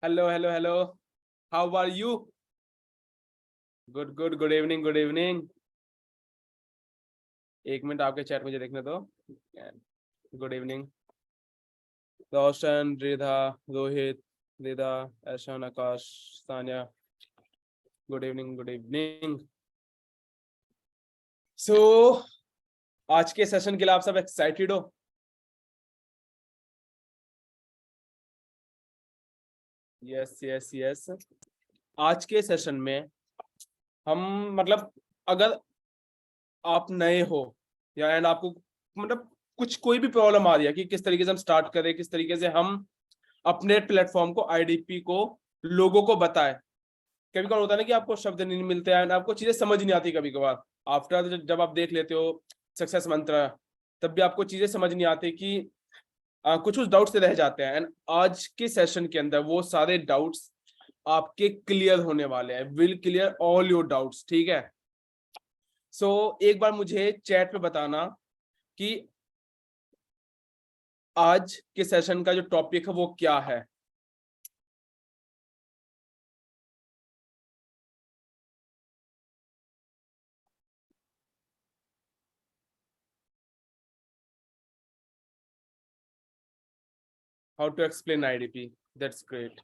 Hello, hello, hello. How are you? Good, good. Good evening, good evening. एक minute आपके chat मुझे देखने दो. Good evening. रोशन, रिधा, रोहित, रिधा, ऐशान, आकाश, Sania. Good evening, good evening. So, आज के सेशन के लिए आप सब एक्साइटेड हो? Yes yes yes. आज के सेशन में हम मतलब अगर आप नए हो या एंड आपको मतलब कुछ कोई भी प्रॉब्लम आ रही है कि किस तरीके से हम स्टार्ट करें, किस तरीके से हम अपने प्लेटफॉर्म को, आईडीपी को, लोगों को बताएं. कभी कभार होता है ना कि आपको शब्द नहीं मिलते हैं, आपको चीजें समझ नहीं आती. कभी कभार आफ्टर जब आप देख लेते हो सक्सेस मंत्र, तब भी आपको चीजें समझ नहीं आती कि कुछ कुछ डाउट्स रह जाते हैं. एंड आज के सेशन के अंदर वो सारे डाउट्स आपके क्लियर होने वाले हैं. Will clear all your doubts. ठीक है. सो एक बार मुझे चैट पे बताना कि आज के सेशन का जो टॉपिक है वो क्या है. How to explain IDP? That's great.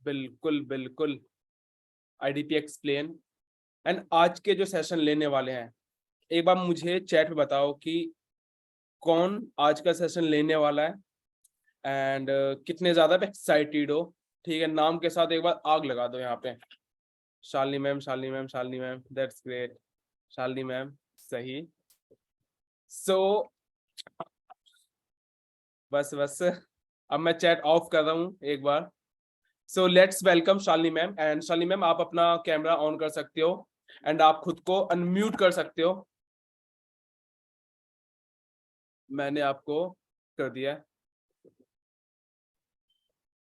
बिल्कुल बिल्कुल. IDP explain. एंड आज के जो सेशन लेने वाले हैं, एक बार मुझे चैट में बताओ कि कौन आज का सेशन लेने वाला है एंड कितने ज्यादा एक्साइटेड हो. ठीक है. नाम के साथ एक बार आग लगा दो यहाँ पे. Shalini ma'am, Shalini ma'am, Shalini ma'am. That's great. Shalini ma'am सही. सो बस बस अब मैं चैट ऑफ कर रहा हूँ एक बार. So let's welcome Shalini ma'am. And Shalini ma'am, आप अपना कैमरा ऑन कर सकते हो एंड आप खुद को अनम्यूट कर सकते हो. मैंने आपको कर दिया.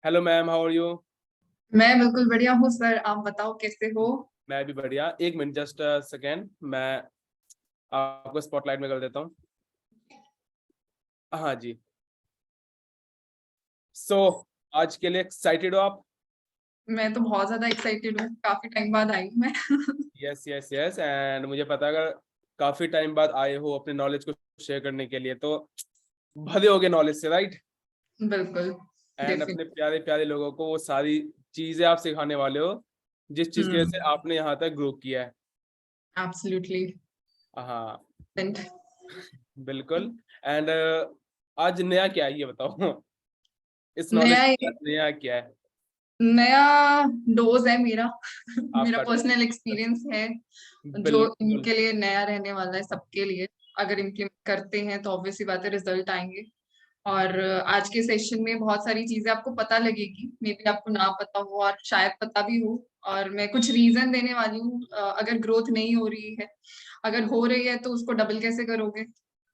Hello ma'am, how are you? मैं बिल्कुल बढ़िया हूँ सर, आप बताओ कैसे हो? मैं भी बढ़िया. एक मिनट, जस्ट सेकेंड. मैं आपको स्पॉटलाइट में कर देता हूँ. हाँ जी. सो आज के लिए एक्साइटेड हो आप? मैं तो बहुत ज्यादा एक्साइटेड हूँ, काफी टाइम बाद आई हूँ मैं. Yes yes yes. एंड मुझे पता है अगर काफी टाइम बाद आए हो अपने नॉलेज को शेयर करने के लिए तो भरे होगे नॉलेज से, राइट? बिल्कुल. एंड अपने प्यारे प्यारे लोगों को वो सारी चीजें आप सिखाने वाले हो जिस चीज की वजह से आपने यहाँ तक ग्रो किया है. एब्सोल्युटली. हाँ बिल्कुल. एंड आज नया क्या है ये बताओ. इस नॉलेज नया के साथ नया क्या है? नया डोज है मेरा. मेरा आपका पर्सनल एक्सपीरियंस है जो बिल्कुल. इनके लिए नया रहने वाला है, सबके लिए. अगर इम्प्लीमेंट करते हैं तो ऑब्वियसली बात है रिजल्ट आएंगे. और आज के सेशन में बहुत सारी चीजें आपको पता लगेगी, मे बी आपको ना पता हो और शायद पता भी हो. और मैं कुछ रीजन देने वाली हूँ, अगर ग्रोथ नहीं हो रही है, अगर हो रही है तो उसको डबल कैसे करोगे,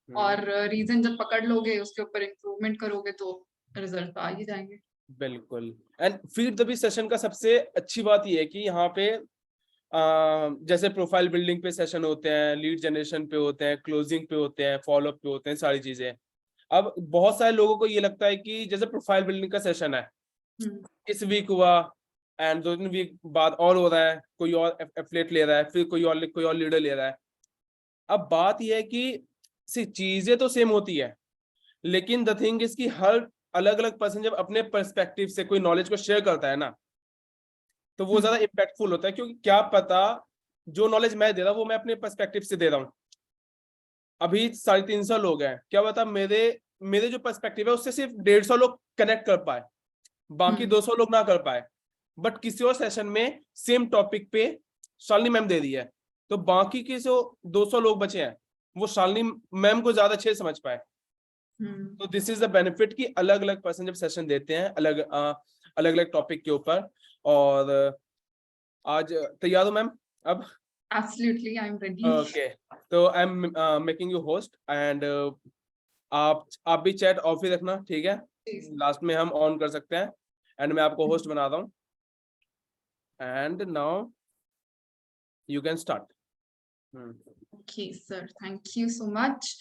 और रीजन जब पकड़ लोगे उसके ऊपर इम्प्रूवमेंट करोगे तो रिजल्ट तो आ ही जाएंगे. बिल्कुल. And feed the beat session का सबसे अच्छी बात ये है कि यहाँ पे जैसे प्रोफाइल बिल्डिंग पे सेशन होते हैं, लीड जनरेशन पे होते हैं, क्लोजिंग पे होते हैं, फॉलोअप पे होते हैं, सारी चीजें. अब बहुत सारे लोगों को ये लगता है कि जैसे प्रोफाइल बिल्डिंग का सेशन है, इस वीक हुआ एंड 2-3 वीक बाद और हो रहा है, कोई और एफिलिएट ले रहा है, फिर कोई और लीडर ले रहा है. अब बात यह है कि चीजें तो सेम होती है, लेकिन द थिंग इज कि हर अलग अलग पर्सन जब अपने पर्सपेक्टिव से कोई नॉलेज को शेयर करता है ना, तो वो ज्यादा इम्पैक्टफुल होता है. क्योंकि क्या पता जो नॉलेज मैं दे रहा हूँ वो मैं अपने पर्सपेक्टिव से दे रहा हूँ. अभी 350 लोग हैं, क्या पता मेरे मेरे जो पर्सपेक्टिव है उससे सिर्फ 150 लोग कनेक्ट कर पाए, बाकी 200 लोग ना कर पाए. बट किसी और सेशन में सेम टॉपिक पे शालिनी मैम दे रही है, तो बाकी के जो 200 लोग बचे हैं वो शालिनी मैम को ज्यादा अच्छे से समझ पाए. तो दिस इज द बेनिफिट कि अलग अलग पर्सन जब सेशन देते हैं अलग अलग टॉपिक के ऊपर. और आज तैयार हो मैम? अब absolutely I am ready. Okay. तो I am making you host and आप भी चैट ऑफ ही रखना, ठीक है? जी। लास्ट में हम ऑन कर सकते हैं। एंड मैं आपको होस्ट बनाता हूँ। And now you can start. Okay sir, thank you so much.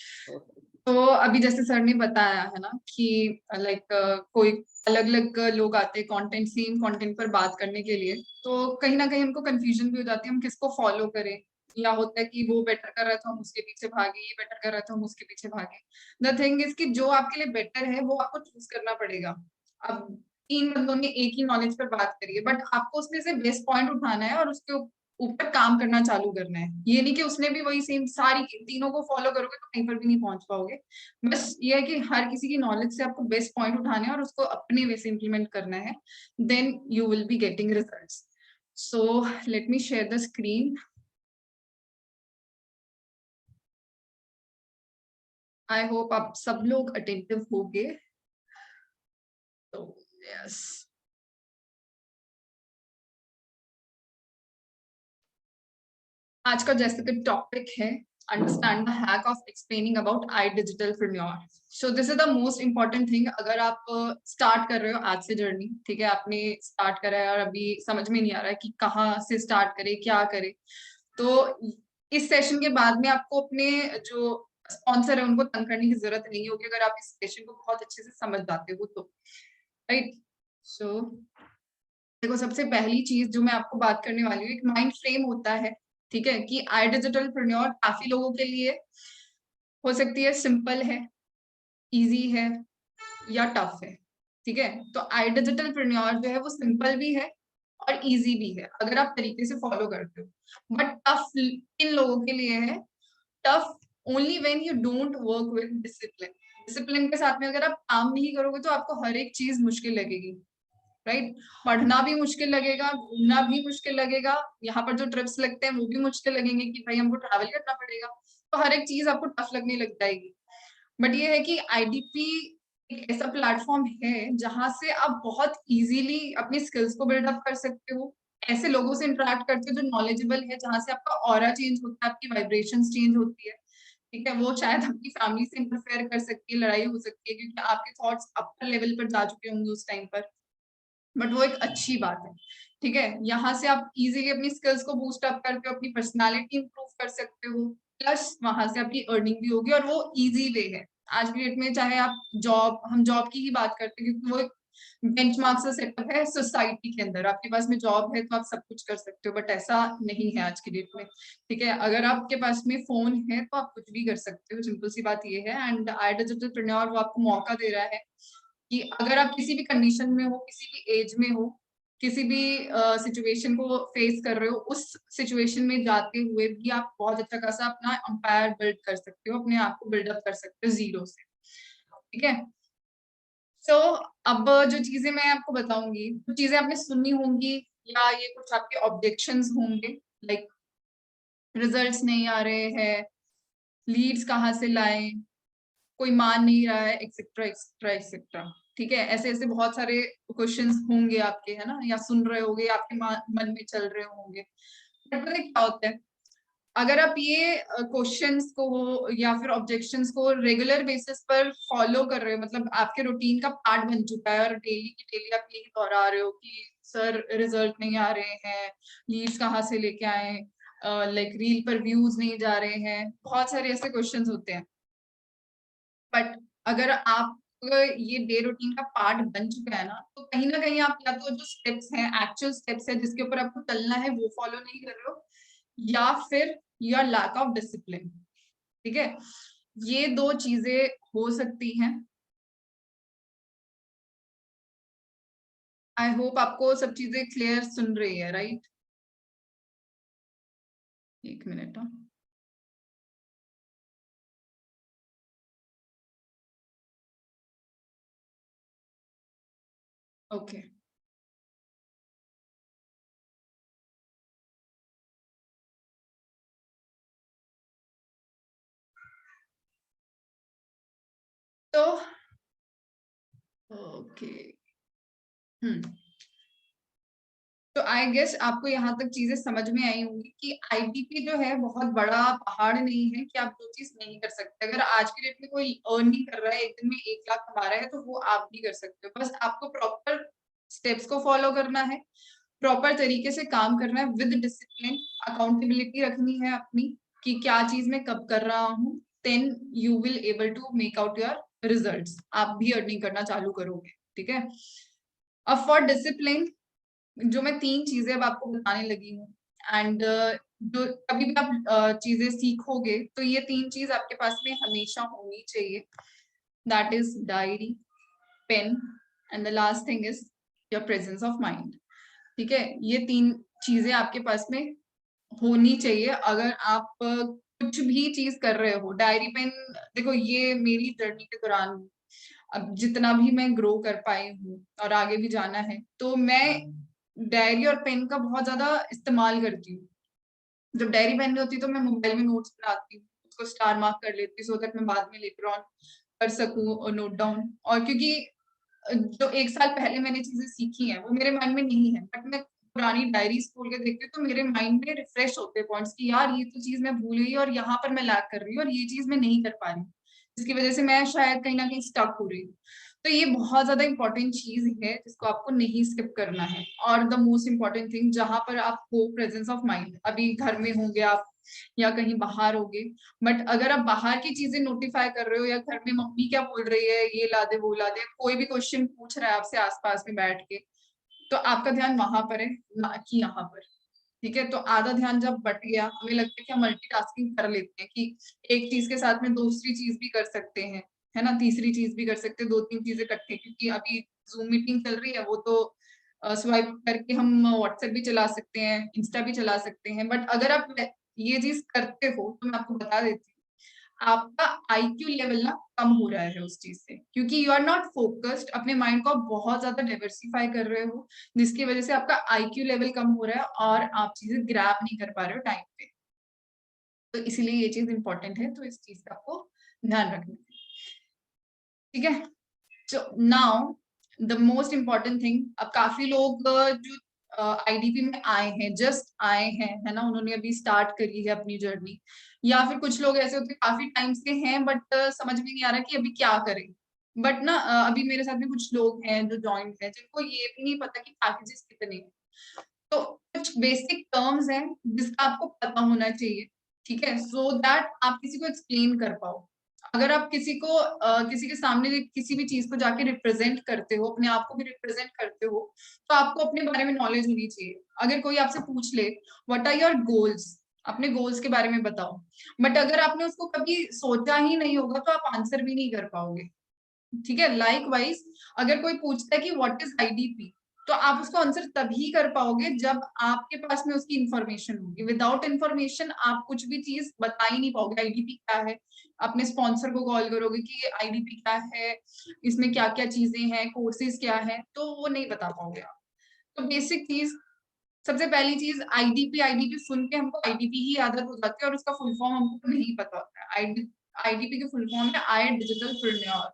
तो अभी जैसे सर ने बताया है ना कि लाइक कोई अलग अलग लोग आते हैं कंटेंट, सेम कंटेंट पर बात करने के लिए, तो कहीं ना कहीं हमको कंफ्यूजन भी हो जाती है हम किसको फॉलो करें, या होता है कि वो बेटर कर रहा था हम उसके पीछे भागे, ये बेटर कर रहा था हम उसके पीछे भागे। द थिंग इज कि जो आपके लिए बेटर है वो आपको चूज करना पड़ेगा। अब 3 बंदों ने एक ही नॉलेज पर बात करी है, बट आपको उसमें से बेस्ट पॉइंट उठाना है और उसके ऊपर काम करना चालू करना है। ये नहीं कि उसने भी वही सेम सारी तीनों को फॉलो करोगे तो कहीं पर भी नहीं पहुंच पाओगे। बस ये है कि हर किसी की नॉलेज से आपको बेस्ट पॉइंट उठाने हैं और उसको अपने वे से इम्प्लीमेंट करना है, then you will be getting results. So let me share the screen. I hope आप सब लोग अटेंटिव होंगे। तो यस, आज का जैसे कि टॉपिक है understand the hack of explaining about iDigitalPreneur। So this is the most important thing. अगर आप स्टार्ट कर रहे हो आज से जर्नी, ठीक है, आपने स्टार्ट करा है और अभी समझ में नहीं आ रहा है कि कहाँ से स्टार्ट करे, क्या करे, तो इस सेशन के बाद में आपको अपने जो स्पॉन्सर है उनको तंग करने की जरूरत नहीं होगी, अगर आप इस सेशन को बहुत अच्छे से समझ जाते हो तो। राइट। सो देखो, सबसे पहली चीज जो मैं आपको बात करने वाली हूँ, एक माइंड फ्रेम होता है, ठीक है, कि iDigitalPreneur काफी लोगों के लिए हो सकती है सिंपल है, इजी है या टफ है। ठीक है, तो iDigitalPreneur जो है वो सिंपल भी है और इजी भी है अगर आप तरीके से फॉलो करते हो। बट टफ इन लोगों के लिए है, tough only when you don't work with discipline. Discipline के साथ में अगर आप काम नहीं करोगे तो आपको हर एक चीज मुश्किल लगेगी। राइट। पढ़ना भी मुश्किल लगेगा, घूमना भी मुश्किल लगेगा, यहाँ पर जो ट्रिप्स लगते हैं वो भी मुश्किल लगेंगे कि भाई हमको ट्रैवल करना पड़ेगा, तो हर एक चीज आपको टफ लगने लग जाएगी। बट ये है कि आईडीपी एक ऐसा प्लेटफॉर्म है जहां से आप बहुत इजीली अपनी स्किल्स को बिल्डअप कर सकते हो, ऐसे लोगों से इंटरेक्ट करते हो जो नॉलेजेबल है, जहां से आपका ऑरा चेंज होता है, आपकी वाइब्रेशंस चेंज होती है। ठीक है, वो शायद आपकी फैमिली से इंटरफेयर कर सकती है, लड़ाई हो सकती है क्योंकि आपके थॉट्स अपर लेवल पर जा चुके होंगे उस टाइम पर, बट वो एक अच्छी बात है। ठीक है, यहाँ से आप इजीली अपनी स्किल्स को बूस्ट अप करके अपनी पर्सनालिटी इंप्रूव कर सकते हो, प्लस वहां से आपकी अर्निंग भी होगी और वो इजी वे है। आज की डेट में चाहे आप जॉब, हम जॉब की ही बात करते हैं क्योंकि वो एक बेंचमार्क सा सेटअप है सोसाइटी के अंदर, आपके पास में जॉब है तो आप सब कुछ कर सकते हो, बट ऐसा नहीं है आज की डेट में। ठीक है, अगर आपके पास में फोन है तो आप कुछ भी कर सकते हो, सिंपल सी बात ये है। एंड iDigitalPreneur वो आपको मौका दे रहा है कि अगर आप किसी भी कंडीशन में हो, किसी भी एज में हो, किसी भी सिचुएशन को फेस कर रहे हो, उस सिचुएशन में जाते हुए भी आप बहुत अच्छा खासा अपना एम्पायर बिल्ड कर सकते हो, अपने आप को बिल्डअप कर सकते हो जीरो से। ठीक है, सो अब जो चीजें मैं आपको बताऊंगी, कुछ चीजें आपने सुनी होंगी या ये कुछ आपके ऑब्जेक्शंस होंगे, लाइक रिजल्ट्स नहीं आ रहे हैं, लीड्स कहाँ से लाएं, कोई मान नहीं रहा है, एक्सेट्रा एक्सेट्रा एक्सेट्रा। ठीक है, ऐसे ऐसे बहुत सारे क्वेश्चंस होंगे आपके, है ना, या सुन रहे होंगे, आपके मन में चल रहे होंगे। बट पता है क्या होता है, अगर आप ये क्वेश्चंस को या फिर ऑब्जेक्शंस को रेगुलर बेसिस पर फॉलो कर रहे हो, मतलब आपके रूटीन का पार्ट बन चुका है और डेली की डेली आप यही दोहरा रहे हो कि सर रिजल्ट नहीं आ रहे हैं, लीड्स कहाँ से लेके आए, लाइक रील पर व्यूज नहीं जा रहे हैं, बहुत सारे ऐसे क्वेश्चंस होते हैं। बट अगर आप ये डे रूटीन का पार्ट बन चुका है ना, तो कहीं ना कहीं आप या तो जो स्टेप्स हैं, एक्चुअल स्टेप्स है जिसके ऊपर आपको चलना है, वो फॉलो नहीं कर रहे हो, या फिर योर लैक ऑफ डिसिप्लिन। ठीक है, ये दो चीजें हो सकती हैं। आई होप आपको सब चीजें क्लियर सुन रही है, राइट? एक मिनट। ओके, तो ओके, तो आई गेस आपको यहाँ तक चीजें समझ में आई होंगी कि आईडीपी जो है बहुत बड़ा पहाड़ नहीं है कि आप जो चीज नहीं कर सकते। अगर आज की डेट में कोई अर्न नहीं कर रहा है, एक दिन में 1 लाख कमा रहा है, तो वो आप भी कर सकते हो। बस आपको प्रॉपर स्टेप्स को फॉलो करना है, प्रॉपर तरीके से काम करना है विद डिसिप्लिन, अकाउंटेबिलिटी रखनी है अपनी कि क्या चीज मैं कब कर रहा हूँ। Then you will able to make out your results, आप भी अर्निंग करना चालू करोगे। ठीक है, अब फॉर डिसिप्लिन जो मैं 3 चीजें अब आपको बताने लगी हूँ, एंड जो कभी भी आप चीजें सीखोगे तो ये 3 चीज आपके पास में हमेशा होनी चाहिए। That is diary, pen, and the last thing is your presence of mind. ठीक है, ये 3 चीजें आपके पास में होनी चाहिए अगर आप कुछ भी चीज कर रहे हो। डायरी पेन, देखो ये मेरी जर्नी के दौरान अब जितना भी मैं ग्रो कर पाई हूँ और आगे भी जाना है, तो मैं डायरी और पेन का बहुत ज्यादा इस्तेमाल करती हूँ। जब डायरी पेन नहीं होती तो मैं मोबाइल में नोट्स बनाती हूँ, उसको स्टार मार्क कर लेती हूँ, सो दैट मैं बाद में लेटर ऑन कर सकूँ और नोट डाउन। और क्योंकि जो 1 साल पहले मैंने चीजें सीखी हैं वो मेरे माइंड में नहीं है, बट मैं पुरानी डायरीज खोल के देखती हूँ तो मेरे माइंड में रिफ्रेश होते हैं पॉइंट्स कि यार ये तो चीज मैं भूल गई और यहाँ पर मैं लैग कर रही हूँ और ये चीज मैं नहीं कर पा रही हूँ, जिसकी वजह से मैं शायद कहीं ना कहीं स्टक हो रही हूँ। तो ये बहुत ज्यादा इंपॉर्टेंट चीज है जिसको आपको नहीं स्किप करना है। और द मोस्ट इंपॉर्टेंट थिंग, जहां पर आप हो प्रेजेंस ऑफ माइंड, अभी घर में होंगे आप या कहीं बाहर होगे, बट अगर आप बाहर की चीजें नोटिफाई कर रहे हो या घर में मम्मी क्या बोल रही है, ये ला दे वो ला दे, कोई भी क्वेश्चन पूछ रहा है आपसे आसपास में बैठ के, तो आपका ध्यान वहां पर है ना कि यहाँ पर। ठीक है, तो आधा ध्यान जब बट गया, हमें लगता है कि हम मल्टीटास्किंग कर लेते हैं कि एक चीज के साथ में दूसरी चीज भी कर सकते हैं, है ना, तीसरी चीज भी कर सकते हैं, 2-3 चीजें इकट्ठे, क्योंकि अभी जूम मीटिंग चल रही है, वो तो स्वाइप करके हम व्हाट्सएप भी चला सकते हैं, इंस्टा भी चला सकते हैं। बट अगर आप ये चीज करते हो तो मैं आपको बता देती हूँ, आपका आईक्यू लेवल ना कम हो रहा है उस चीज से, क्योंकि यू आर नॉट फोकस्ड, अपने माइंड को आप बहुत ज्यादा डाइवर्सिफाई कर रहे हो, जिसकी वजह से आपका आईक्यू लेवल कम हो रहा है और आप चीजें ग्रैब नहीं कर पा रहे हो टाइम पे। तो इसीलिए ये चीज इंपॉर्टेंट है, तो इस चीज का आपको ध्यान रखना है। ठीक है, So now the most important thing, अब काफी लोग जो आईडीपी में आए हैं, जस्ट आए हैं, है ना, उन्होंने अभी स्टार्ट करी है अपनी जर्नी, या फिर कुछ लोग ऐसे होते हैं काफी टाइम से हैं बट समझ में नहीं आ रहा कि अभी क्या करें। बट ना अभी मेरे साथ में कुछ लोग हैं जो ज्वाइन हैं, जिनको ये भी नहीं पता कि पैकेजेस कितने हैं। तो कुछ बेसिक टर्म्स हैं जिसका आपको पता होना चाहिए, ठीक है, सो दैट आप किसी को एक्सप्लेन कर पाओ। अगर आप किसी को किसी के सामने किसी भी चीज को जाके रिप्रेजेंट करते हो, अपने आप को भी रिप्रेजेंट करते हो, तो आपको अपने बारे में नॉलेज होनी चाहिए। अगर कोई आपसे पूछ ले व्हाट आर योर गोल्स, अपने गोल्स के बारे में बताओ, बट अगर आपने उसको कभी सोचा ही नहीं होगा तो आप आंसर भी नहीं कर पाओगे। ठीक है, लाइक वाइज अगर कोई पूछता है कि व्हाट इज आईडीपी, तो आप उसको आंसर तभी कर पाओगे जब आपके पास में उसकी इंफॉर्मेशन होगी। विदाउट इंफॉर्मेशन आप कुछ भी चीज बता ही नहीं पाओगे। आईडीपी क्या है, अपने स्पॉन्सर को कॉल करोगे कि आईडीपी क्या है, इसमें क्या क्या चीजें हैं, कोर्सेज क्या है, तो वो नहीं बता पाओगे आप। तो बेसिक चीज, सबसे पहली चीज, आईडीपी, आईडीपी सुन के हमको आईडीपी ही आदत हो जाती है और उसका फुल फॉर्म हमको नहीं पता होता है। आईडीपी के फुल फॉर्म है आई डिजिटल प्रेन्योर।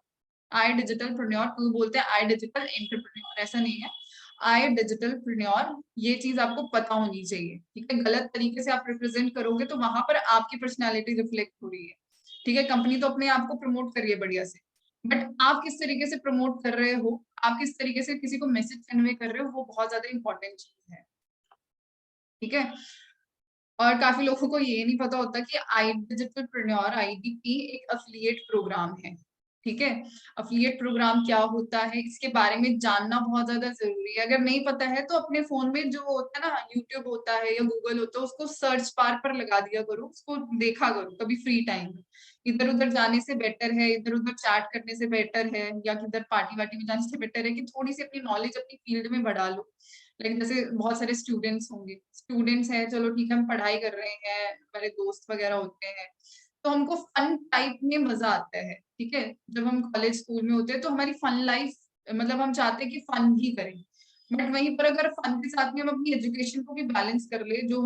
आई डिजिटल प्रेन्योर, क्यों बोलते हैं आई डिजिटल एंटरप्रेन्योर, ऐसा नहीं है, आई डिजिटल प्रेन्योर। ये चीज आपको पता होनी चाहिए। ठीक है, गलत तरीके से आप रिप्रेजेंट करोगे तो वहां पर आपकी पर्सनैलिटी रिफ्लेक्ट हो रही है। ठीक है, कंपनी तो अपने आप को प्रमोट कर रही है बढ़िया से, बट आप किस तरीके से प्रमोट कर रहे हो, आप किस तरीके से किसी को मैसेज कन्वे कर रहे हो, वो बहुत ज्यादा इंपॉर्टेंट चीज है। ठीक है, और काफी लोगों को ये नहीं पता होता कि आई डिजिटल प्रेन्योर, आईडीपी, एक अफिलिएट प्रोग्राम है। ठीक है, अफिलिएट प्रोग्राम क्या होता है, इसके बारे में जानना बहुत ज्यादा जरूरी है। अगर नहीं पता है तो अपने फोन में जो होता है ना, यूट्यूब होता है या गूगल होता है, उसको सर्च बार पर लगा दिया करो, उसको देखा करो कभी फ्री टाइम में। इधर उधर जाने से बेटर है, इधर उधर चैट करने से बेटर है, या किधर पार्टी वार्टी में जाने से बेटर है कि थोड़ी सी अपनी नॉलेज अपनी फील्ड में बढ़ा लो। लेकिन जैसे बहुत सारे स्टूडेंट्स होंगे, स्टूडेंट्स हैं, चलो ठीक है, हम पढ़ाई कर रहे हैं, हमारे दोस्त वगैरह होते हैं, तो हमको फन टाइप में मजा आता है। ठीक है, जब हम कॉलेज स्कूल में होते हैं तो हमारी फन लाइफ, मतलब हम चाहते हैं कि फन ही करें, बट वहीं पर अगर फन के साथ में हम अपनी एजुकेशन को भी बैलेंस कर ले, जो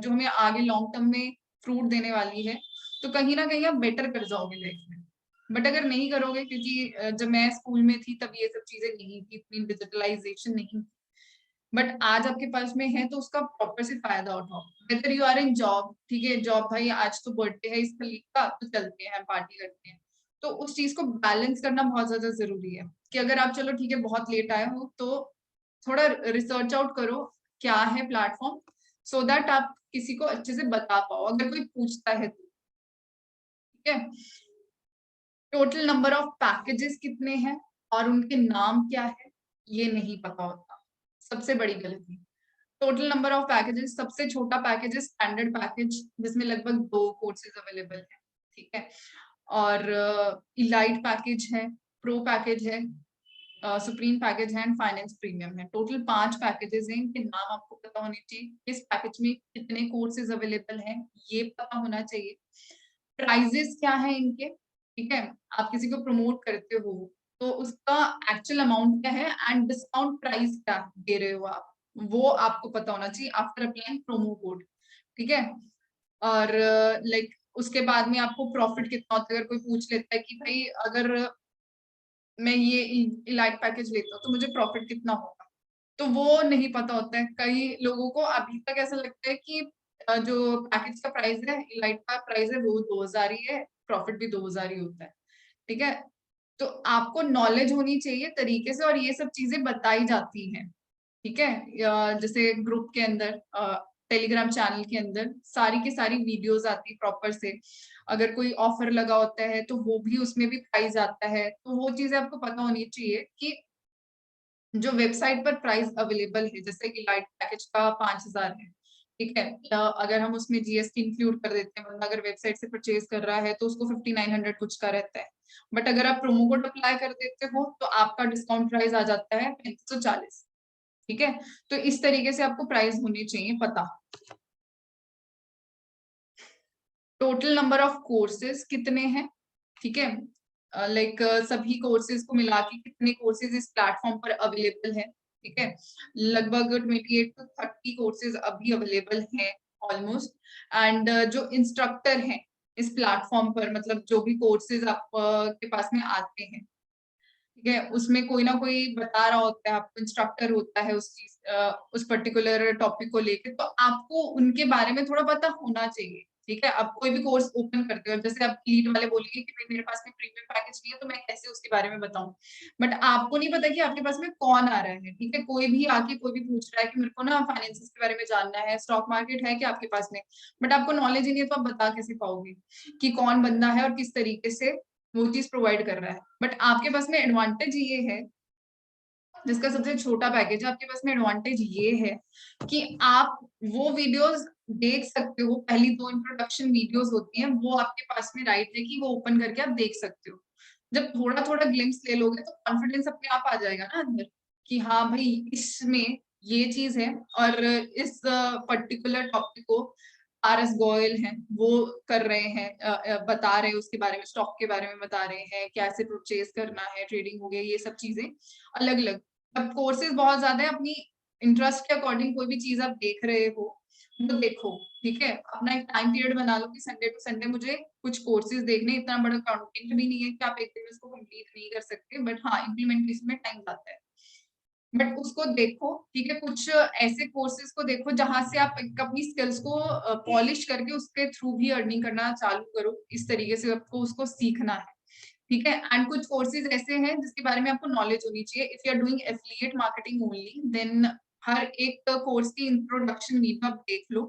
हमें आगे लॉन्ग टर्म में फ्रूट देने वाली है, तो कहीं ना कहीं आप बेटर कर जाओगे लाइफ में। बट अगर नहीं करोगे, क्योंकि जब मैं स्कूल में थी तब ये सब चीजें नहीं थी, इतनी डिजिटलाइजेशन नहीं थी, बट आज आपके पास में है तो उसका प्रॉपर से फायदा उठाओ। Whether you are in job, ठीक है, जॉब भाई आज तो बर्थडे है इस कलीग का तो चलते हैं पार्टी करते हैं, तो उस चीज को बैलेंस करना बहुत ज्यादा जरूरी है कि अगर आप चलो ठीक है बहुत लेट आए हो तो थोड़ा रिसर्च आउट करो क्या है प्लेटफॉर्म, सो दैट आप किसी को अच्छे से बता पाओ अगर कोई पूछता है तो, ठीक है। टोटल नंबर ऑफ पैकेजेस कितने हैं और उनके नाम क्या है ये नहीं पता होता, सबसे बड़ी गलती। टोटल नंबर ऑफ पैकेजेस, सबसे छोटा पैकेज है स्टैंडर्ड पैकेज जिसमें लगभग 2 कोर्सेज अवेलेबल है, ठीक है। और इलाइट पैकेज है, प्रो पैकेज है, सुप्रीम पैकेज है एंड फाइनेंस प्रीमियम है। टोटल 5 पैकेजेस हैं, इनके नाम आपको पता होने चाहिए, किस पैकेज में कितने कोर्सेज अवेलेबल हैं ये पता होना चाहिए, प्राइजेस क्या है इनके, ठीक है। आप किसी को प्रमोट करते हो तो उसका एक्चुअल अमाउंट क्या है एंड डिस्काउंट प्राइस क्या दे रहे हो आप, वो आपको पता होना चाहिए आफ्टर अप्लाइंग प्रोमो कोड, ठीक है। और लाइक उसके बाद में आपको प्रॉफिट कितना होता है, अगर कोई पूछ लेता है कि भाई अगर मैं ये इलाइट पैकेज लेता हूँ तो मुझे प्रॉफिट कितना होगा, तो वो नहीं पता होता है। कई लोगों को अभी तक ऐसा लगता है कि जो पैकेज का प्राइस है, इलाइट का प्राइस है वो 2000 ही है, प्रॉफिट भी 2000 ही होता है, ठीक है। तो आपको नॉलेज होनी चाहिए तरीके से और ये सब चीजें बताई जाती हैं, ठीक है। जैसे ग्रुप के अंदर टेलीग्राम चैनल के अंदर सारी की सारी वीडियोस आती है प्रॉपर से, अगर कोई ऑफर लगा होता है तो वो भी उसमें भी प्राइस आता है, तो वो चीजें आपको पता होनी चाहिए कि जो वेबसाइट पर प्राइस अवेलेबल है, जैसे कि लाइट पैकेज का 5000 है, ठीक है, अगर हम उसमें जीएसटी इंक्लूड कर देते हैं, मतलब अगर वेबसाइट से परचेज कर रहा है तो उसको 5900 कुछ का रहता है, बट अगर आप प्रोमो कोड अप्लाई कर देते हो तो आपका डिस्काउंट प्राइस आ जाता है 3540, ठीक है। तो इस तरीके से आपको प्राइस होनी चाहिए पता। टोटल नंबर ऑफ कोर्सेज कितने हैं, ठीक है, लाइक सभी कोर्सेज को मिला के कितने कोर्सेज इस प्लेटफॉर्म पर अवेलेबल है, ठीक है। लगभग 28 to 30 कोर्सेज अभी अवेलेबल हैं ऑलमोस्ट, एंड जो इंस्ट्रक्टर हैं इस प्लेटफॉर्म पर, मतलब जो भी कोर्सेज आप के पास में आते हैं, ठीक है, उसमें कोई ना कोई बता रहा होता है आपको, इंस्ट्रक्टर होता है उस चीज उस पर्टिकुलर टॉपिक को लेके, तो आपको उनके बारे में थोड़ा पता होना चाहिए, ठीक है। आप कोई भी कोर्स ओपन करते हो, जैसे आप लीड वाले बोलेंगे कि भाई मेरे पास में प्रीमियम पैकेज नहीं है तो मैं कैसे उसके बारे में बताऊं, बट आपको नहीं पता कि आपके पास में कौन आ रहा है, ठीक है। कोई भी आके कोई भी पूछ रहा है कि मेरे को ना फाइनेंसिस के बारे में जानना है, स्टॉक मार्केट है कि आपके पास में, बट आपको नॉलेज ही नहीं है तो आप बता कैसे पाओगे कि कौन बंदा है और किस तरीके से वो चीज प्रोवाइड कर रहा है। बट आपके पास में एडवांटेज ये है, जिसका सबसे छोटा पैकेज है, आपके पास में एडवांटेज ये है कि आप वो वीडियोस देख सकते हो, पहली 2 इंट्रोडक्शन वीडियोस होती हैं वो आपके पास में राइट है कि वो ओपन करके आप देख सकते हो। जब थोड़ा थोड़ा ग्लिम्स ले लोगे तो कॉन्फिडेंस अपने आप आ जाएगा ना अंदर कि हाँ भाई इसमें ये चीज है, और इस पर्टिकुलर टॉपिक को आरएस गोयल हैं वो कर रहे हैं, बता रहे हैं उसके बारे में, स्टॉक के बारे में बता रहे हैं, कैसे परचेज करना है, ट्रेडिंग हो गया, ये सब चीजें अलग अलग। अब कोर्सेज बहुत ज्यादा है, अपनी इंटरेस्ट के अकॉर्डिंग कोई भी चीज आप देख रहे हो वो देखो, ठीक है। अपना एक टाइम पीरियड बना लो कि संडे टू संडे मुझे कुछ कोर्सेज देखने, इतना बड़ा कंटेंट भी नहीं है कि आप एक दिन में इसको कंप्लीट नहीं कर सकते, बट हाँ इम्प्लीमेंटेशन में टाइम जाता है, बट उसको देखो, ठीक है। कुछ ऐसे कोर्सेज को देखो जहां से आप अपनी स्किल्स को पॉलिश करके उसके थ्रू भी अर्निंग करना चालू करो, इस तरीके से आपको उसको सीखना है, ठीक है। एंड कुछ कोर्सेज ऐसे हैं जिसके बारे में आपको नॉलेज होनी चाहिए, if you are doing affiliate marketing only then हर एक कोर्स की इंट्रोडक्शन वीडियो आप देख लो,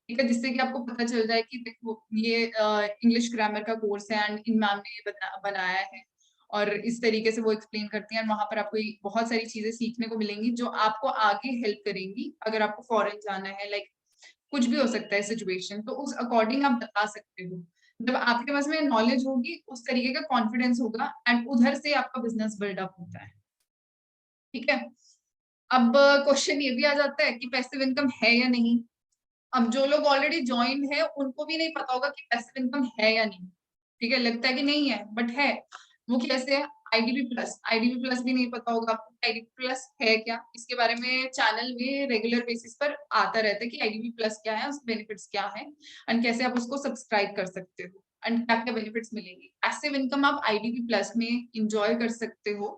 ठीक है, जिससे कि आपको पता चल जाए कि देखो ये इंग्लिश ग्रामर का कोर्स है एंड इन मैम ने ये बनाया है, और इस तरीके से वो एक्सप्लेन करती हैं, और वहां पर आपको बहुत सारी चीजें सीखने को मिलेंगी जो आपको आगे हेल्प करेंगी अगर आपको फॉरेन जाना है, लाइक कुछ भी हो सकता है सिचुएशन, तो उस अकॉर्डिंग आप बता सकते हो। जब आपके पास में नॉलेज होगी उस तरीके का कॉन्फिडेंस होगा एंड उधर से आपका बिजनेस बिल्डअप होता है, ठीक है। अब क्वेश्चन ये भी आ जाता है कि पैसिव इनकम है या नहीं। अब जो लोग ऑलरेडी ज्वाइन है उनको भी नहीं पता होगा कि पैसिव इनकम है या नहीं, ठीक है, लगता है कि नहीं है बट है। वो कैसे है, आईडीबी प्लस भी नहीं पता होगा आपको, आईडीबी प्लस है क्या, इसके बारे में चैनल में रेगुलर बेसिस पर आता रहता है कि आईडीबी प्लस क्या है, उसके बेनिफिट्स क्या है एंड कैसे आप उसको सब्सक्राइब कर सकते हो एंड क्या क्या बेनिफिट्स मिलेंगे। पैसिव इनकम आप आईडीबी प्लस में इंजॉय कर सकते हो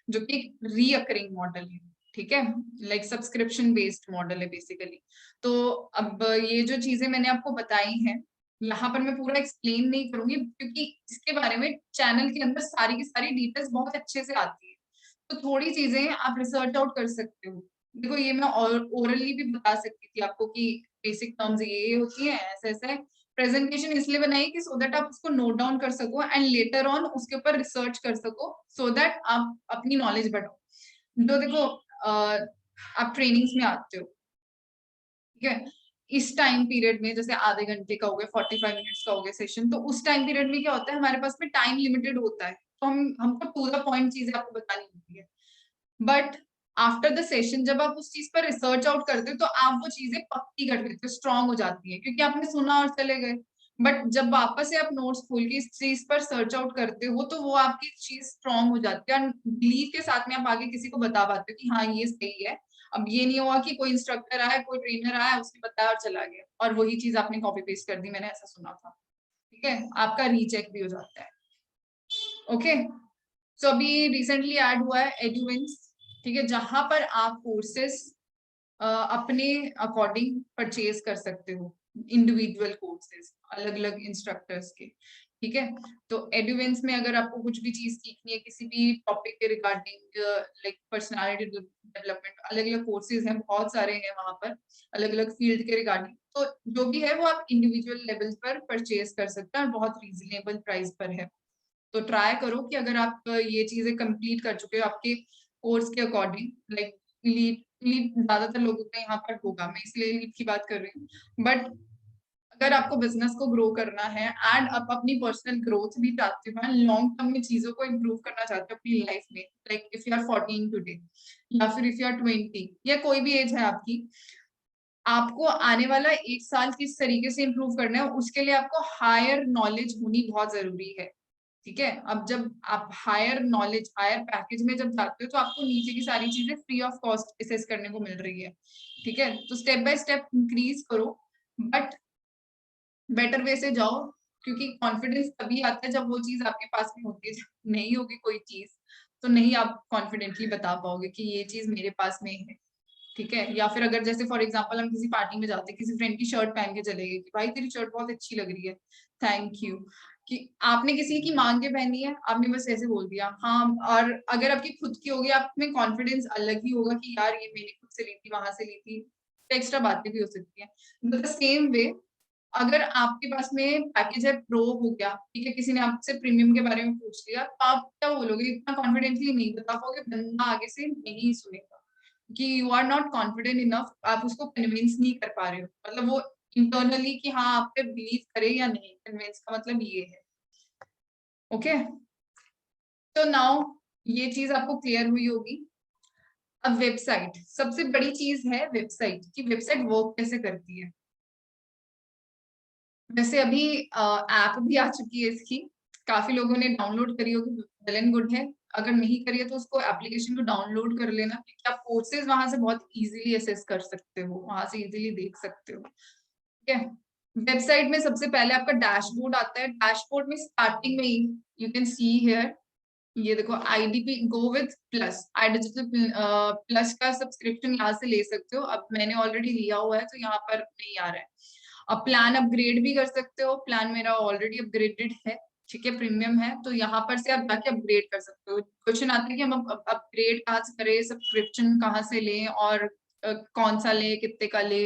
जो कि एक रीअकरिंग मॉडल है, ठीक है, लाइक सब्सक्रिप्शन बेस्ड मॉडल है बेसिकली। तो अब ये जो चीजें मैंने आपको बताई हैं, यहाँ पर मैं पूरा एक्सप्लेन नहीं करूंगी क्योंकि इसके बारे में चैनल के अंदर सारी की सारी डिटेल्स बहुत अच्छे से आती है। तो थोड़ी चीजें आप रिसर्च आउट कर सकते हो। देखो ये मैं ओरली भी बता सकती थी आपको कि बेसिक टर्म्स ये होती है, ऐसे ऐसे। प्रेजेंटेशन इसलिए बनाई कि सो दैट आप उसको नोट डाउन कर सको एंड लेटर ऑन उसके ऊपर रिसर्च कर सको, सो दैट आप अपनी नॉलेज बढ़ाओ। तो देखो आप ट्रेनिंग्स में आते हो, ठीक है, इस टाइम पीरियड में जैसे आधे घंटे का हो गया, 45 मिनट्स का हो गया सेशन, तो उस टाइम पीरियड में क्या होता है, हमारे पास में टाइम लिमिटेड होता है, तो हमको टू द पॉइंट चीजें आपको बतानी होती है। बट आफ्टर द सेशन जब आप उस चीज पर रिसर्च आउट करते हो तो आप वो चीजें पक्की कर देते हो, स्ट्रांग हो जाती है, क्योंकि आपने सुना और चले गए। बट जब वापस से आप नोट्स खोल के इस चीज पर सर्च आउट करते हो तो वो आपकी चीज स्ट्रांग हो जाती है, और बिलीव के साथ में आप आगे किसी को बता पाते हो कि हाँ ये सही है। अब ये नहीं हुआ कि कोई इंस्ट्रक्टर आया, कोई ट्रेनर आया, उसने बताया और चला गया और वही चीज आपने कॉपी पेस्ट कर दी, मैंने ऐसा सुना था। ठीक है, आपका रीचेक भी हो जाता है। ओके, सो अभी रिसेंटली ऐड हुआ है एडुविंस, ठीक है, जहां पर आप कोर्सेस अपने अकॉर्डिंग परचेज कर सकते हो, इंडिविजुअल कोर्सेज अलग अलग इंस्ट्रक्टर्स के। ठीक है, तो एडुवेंस में अगर आपको कुछ भी चीज सीखनी है किसी भी टॉपिक के रिगार्डिंग, लाइक पर्सनालिटी डेवलपमेंट, अलग अलग कोर्सेज हैं, बहुत सारे हैं वहां पर अलग अलग फील्ड के रिगार्डिंग, तो जो भी है वो आप इंडिविजुअल लेवल पर परचेज कर सकते हैं और बहुत रीजनेबल प्राइस पर है। तो ट्राई करो कि अगर आप ये चीजें कंप्लीट कर चुके हो आपके कोर्स के अकॉर्डिंग, लाइक लीड लीड ज्यादातर लोगों का यहाँ पर होगा, मैं इसलिए लीड की बात कर रही हूँ। बट अगर आपको बिजनेस को ग्रो करना है एंड आप अपनी पर्सनल ग्रोथ भी चाहते हो, लॉन्ग टर्म में चीजों को इम्प्रूव करना चाहते हो अपनी लाइफ में, like if you are 14 today या फिर इफ यू आर 20 या कोई भी एज है आपकी, आपको आने वाला एक साल किस तरीके से इम्प्रूव करना है उसके लिए आपको हायर नॉलेज होनी बहुत जरूरी है। ठीक है, अब जब आप हायर नॉलेज हायर पैकेज में जब जाते हो तो आपको नीचे की सारी चीजें फ्री ऑफ कॉस्ट असेस करने को मिल रही है। ठीक है, तो स्टेप बाय स्टेप इंक्रीज करो, बट बेटर वे से जाओ, क्योंकि कॉन्फिडेंस तभी आता है जब वो चीज आपके पास में होती है। जब नहीं होगी कोई चीज तो नहीं आप कॉन्फिडेंटली बता पाओगे कि ये चीज मेरे पास में है। ठीक है, या फिर अगर जैसे फॉर एग्जांपल हम किसी पार्टी में जाते हैं, किसी फ्रेंड की शर्ट पहन के चले गए कि भाई तेरी शर्ट बहुत अच्छी लग रही है, थैंक यू, कि आपने किसी की मांग के पहनी है, आपने बस ऐसे बोल दिया हाँ। और अगर आपकी खुद की होगी आप में कॉन्फिडेंस अलग ही होगा कि यार ये मैंने खुद से ली थी, वहां से ली थी, एक्स्ट्रा बातें भी हो सकती है। द सेम वे अगर आपके पास में पैकेज है प्रो हो गया, ठीक है, किसी ने आपसे प्रीमियम के बारे में पूछ लिया, तो आप क्या बोलोगे, इतना कॉन्फिडेंटली नहीं बता पाओगे, बंदा आगे से नहीं सुनेगा कि you are not confident enough, आप उसको कन्विंस नहीं कर पा रहे हो, मतलब वो इंटरनली कि हाँ आप पे बिलीव करे या नहीं, कन्विंस का मतलब ये है। ओके, तो नाउ ये चीज आपको क्लियर हुई होगी। अब वेबसाइट सबसे बड़ी चीज है, वेबसाइट की वेबसाइट वर्क कैसे करती है। वैसे अभी ऐप भी आ चुकी है इसकी, काफी लोगों ने डाउनलोड करी होगी, वेल एंड गुड है। अगर नहीं करी है तो उसको एप्लीकेशन को डाउनलोड कर लेना, क्योंकि आप कोर्सेज वहां से बहुत इजीली असेस कर सकते हो, वहां से इजीली देख सकते हो। ठीक है, वेबसाइट में सबसे पहले आपका डैशबोर्ड आता है। डैशबोर्ड में स्टार्टिंग में ही यू कैन सी हियर, ये देखो IDP go with plus, I digital plus का सब्सक्रिप्शन यहाँ से ले सकते हो। अब मैंने ऑलरेडी लिया हुआ है तो यहाँ पर नहीं आ रहा है। अब प्लान अपग्रेड भी कर सकते हो, प्लान मेरा ऑलरेडी अपग्रेडेड है, ठीक है, प्रीमियम है, तो यहाँ पर से आप जाके अपग्रेड कर सकते हो। क्वेश्चन आता है कि हम अपग्रेड कहाँ से करें, सब्सक्रिप्शन कहाँ से लें और कौन सा लें, कितने का ले,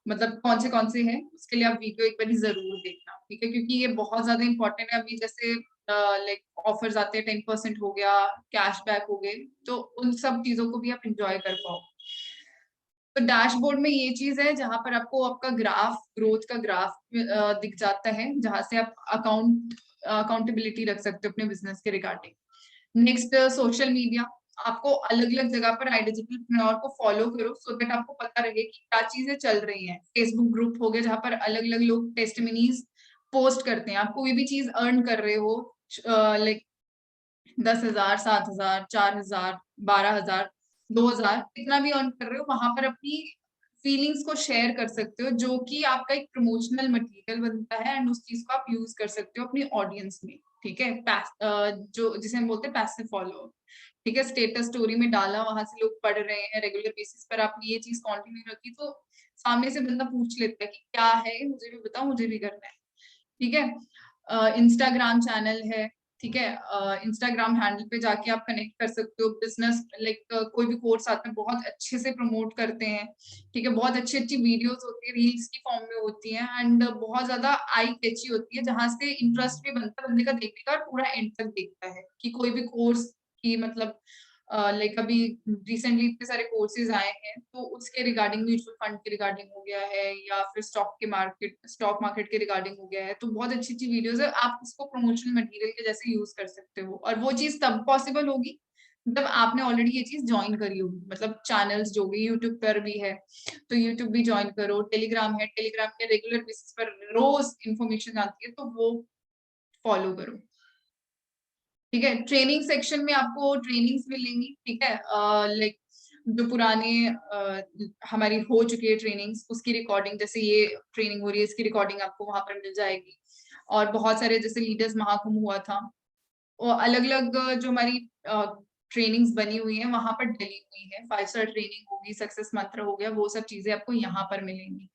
मतलब कौन से हैं, उसके लिए आप वीडियो एक बार जरूर देखना, ठीक है, क्योंकि ये बहुत ज्यादा इंपॉर्टेंट है। अभी जैसे लाइक ऑफर्स आते हैं, 10% हो गया, कैशबैक हो गए, तो उन सब चीजों को भी आप इंजॉय कर पाओ। तो डैशबोर्ड में ये चीज है जहां पर आपको आपका ग्राफ, ग्रोथ का ग्राफ दिख जाता है, जहां से आप अकाउंटेबिलिटी रख सकते हो अपने बिजनेस के रिगार्डिंग। नेक्स्ट सोशल मीडिया, आपको अलग अलग जगह पर आई डिजिटल को फॉलो करो, सो दैट आपको पता रहे कि क्या चीजें चल रही हैं। फेसबुक ग्रुप हो गया जहां पर अलग अलग लोग टेस्टिमनीज पोस्ट करते हैं, आप कोई भी चीज अर्न कर रहे हो, लाइक 10,000, 7,000, 4,000, 12,000, 2,000, कितना भी अर्न कर रहे हो, वहां पर अपनी फीलिंग्स को शेयर कर सकते हो, जो कि आपका एक प्रमोशनल मटेरियल बनता है एंड उस चीज को आप यूज कर सकते हो अपनी ऑडियंस में। ठीक है, जो जिसे हम बोलते हैं पैसिव फॉलोअर, ठीक है, स्टेटस स्टोरी में डाला, वहां से लोग पढ़ रहे हैं, रेगुलर बेसिस पर आपने ये चीज कंटिन्यू रखी, तो सामने से बंदा पूछ लेता है कि क्या है, मुझे भी बताओ, मुझे भी करना है, ठीक है। इंस्टाग्राम चैनल है, ठीक है, इंस्टाग्राम हैंडल पे जाके आप कनेक्ट कर सकते हो, बिजनेस लाइक कोई भी कोर्स आते हैं बहुत अच्छे से प्रमोट करते हैं, ठीक है, बहुत अच्छी अच्छी वीडियोस होती है, रील्स की फॉर्म में होती है, एंड बहुत ज्यादा आई कैची होती है, जहां से इंटरेस्ट भी बनता है बंदे का देखने का, और पूरा एंड तक देखता है कि कोई भी कोर्स की मतलब लाइक अभी रिसेंटली इतने सारे कोर्सेज आए हैं, तो उसके रिगार्डिंग म्यूचुअल फंड के रिगार्डिंग हो गया है, या फिर स्टॉक मार्केट के रिगार्डिंग हो गया है, तो बहुत अच्छी अच्छी वीडियोस है, आप इसको प्रमोशनल मटेरियल के जैसे यूज कर सकते हो, और वो चीज तब पॉसिबल होगी जब आपने ऑलरेडी ये चीज ज्वाइन करी होगी, मतलब चैनल्स जो भी यूट्यूब पर भी है, तो यूट्यूब भी ज्वाइन करो, टेलीग्राम है, टेलीग्राम के रेगुलर बेसिस पर रोज इंफॉर्मेशन आती है, तो वो फॉलो करो, ठीक है। ट्रेनिंग सेक्शन में आपको ट्रेनिंग्स मिलेंगी, ठीक है, लाइक जो पुराने हमारी हो चुकी है ट्रेनिंग्स, उसकी रिकॉर्डिंग, जैसे ये ट्रेनिंग हो रही है, इसकी रिकॉर्डिंग आपको वहां पर मिल जाएगी, और बहुत सारे जैसे लीडर्स महाकुंभ हुआ था, और अलग अलग जो हमारी ट्रेनिंग्स बनी हुई है वहां पर डली हुई है, 5 स्टार ट्रेनिंग होगी, सक्सेस मंत्र हो गया, वो सब चीजें आपको यहाँ पर मिलेंगी,